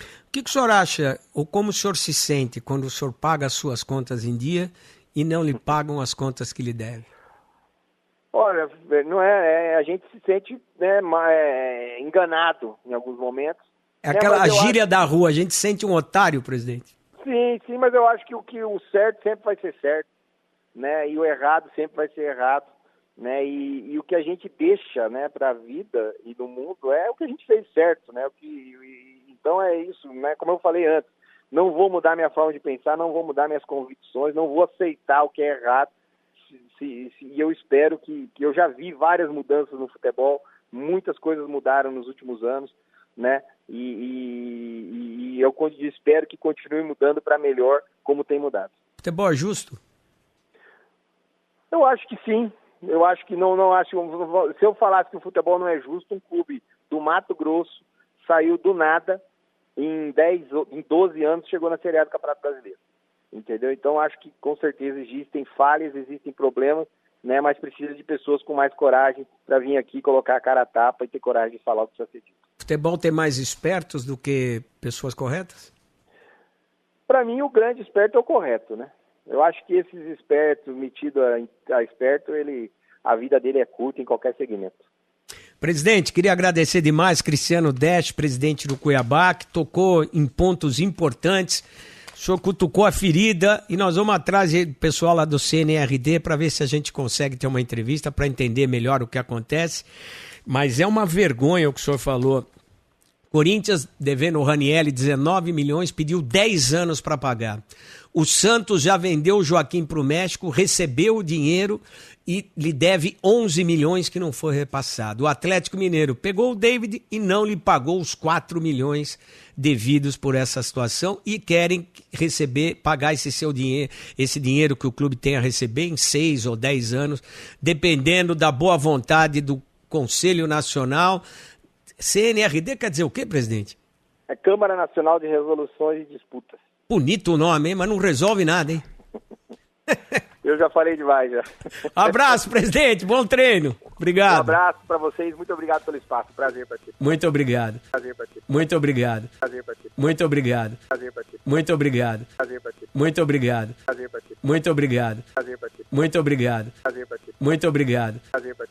O que o senhor acha, ou como o senhor se sente quando o senhor paga as suas contas em dia e não lhe pagam as contas que lhe devem? Olha, não a gente se sente, né, enganado em alguns momentos. É aquela gíria da rua, a gente sente um otário, presidente? Sim, mas eu acho que o certo sempre vai ser certo. né? E o errado sempre vai ser errado, né? E o que a gente deixa, né, para a vida e no mundo é o que a gente fez certo, né? Então é isso, né? Como eu falei antes, não vou mudar minha forma de pensar, não vou mudar minhas convicções, não vou aceitar o que é errado. E eu espero que eu já vi várias mudanças no futebol, muitas coisas mudaram nos últimos anos, né? E eu espero que continue mudando para melhor, como tem mudado. Futebol é justo? Eu acho que sim. Eu acho que não acho. Se eu falasse que o futebol não é justo, um clube do Mato Grosso saiu do nada, em 12 anos chegou na Série A do Campeonato Brasileiro. Entendeu? Então acho que com certeza existem falhas, existem problemas, né? Mas precisa de pessoas com mais coragem para vir aqui, colocar a cara a tapa e ter coragem de falar o que precisa ser dito. Futebol tem mais espertos do que pessoas corretas? Para mim, o grande esperto é o correto, né? Eu acho que esses espertos, metido a esperto, a vida dele é curta em qualquer segmento. Presidente, queria agradecer demais Cristiano Desch, presidente do Cuiabá, que tocou em pontos importantes. O senhor cutucou a ferida e nós vamos atrás do pessoal lá do CNRD para ver se a gente consegue ter uma entrevista para entender melhor o que acontece. Mas é uma vergonha o que o senhor falou. Corinthians, devendo o Ranieri 19 milhões, pediu 10 anos para pagar. O Santos já vendeu o Joaquim para o México, recebeu o dinheiro e lhe deve 11 milhões que não foi repassado. O Atlético Mineiro pegou o David e não lhe pagou os 4 milhões devidos por essa situação e querem pagar esse dinheiro que o clube tem a receber em 6 ou 10 anos, dependendo da boa vontade do Conselho Nacional. CNRD quer dizer o quê, presidente? É Câmara Nacional de Resoluções e Disputas. Bonito o nome, hein? Mas não resolve nada, hein? Eu já falei demais, já. Abraço, presidente. Bom treino. Obrigado. Um abraço para vocês. Muito obrigado pelo espaço. Prazer participar. Muito obrigado. Prazer participar. Muito obrigado. Prazer participar. Muito obrigado. Prazer participar. Muito obrigado. Prazer participar. Muito obrigado. Prazer participar. Muito obrigado. Prazer participar. Muito obrigado. Prazer participar. Muito obrigado. Prazer participar.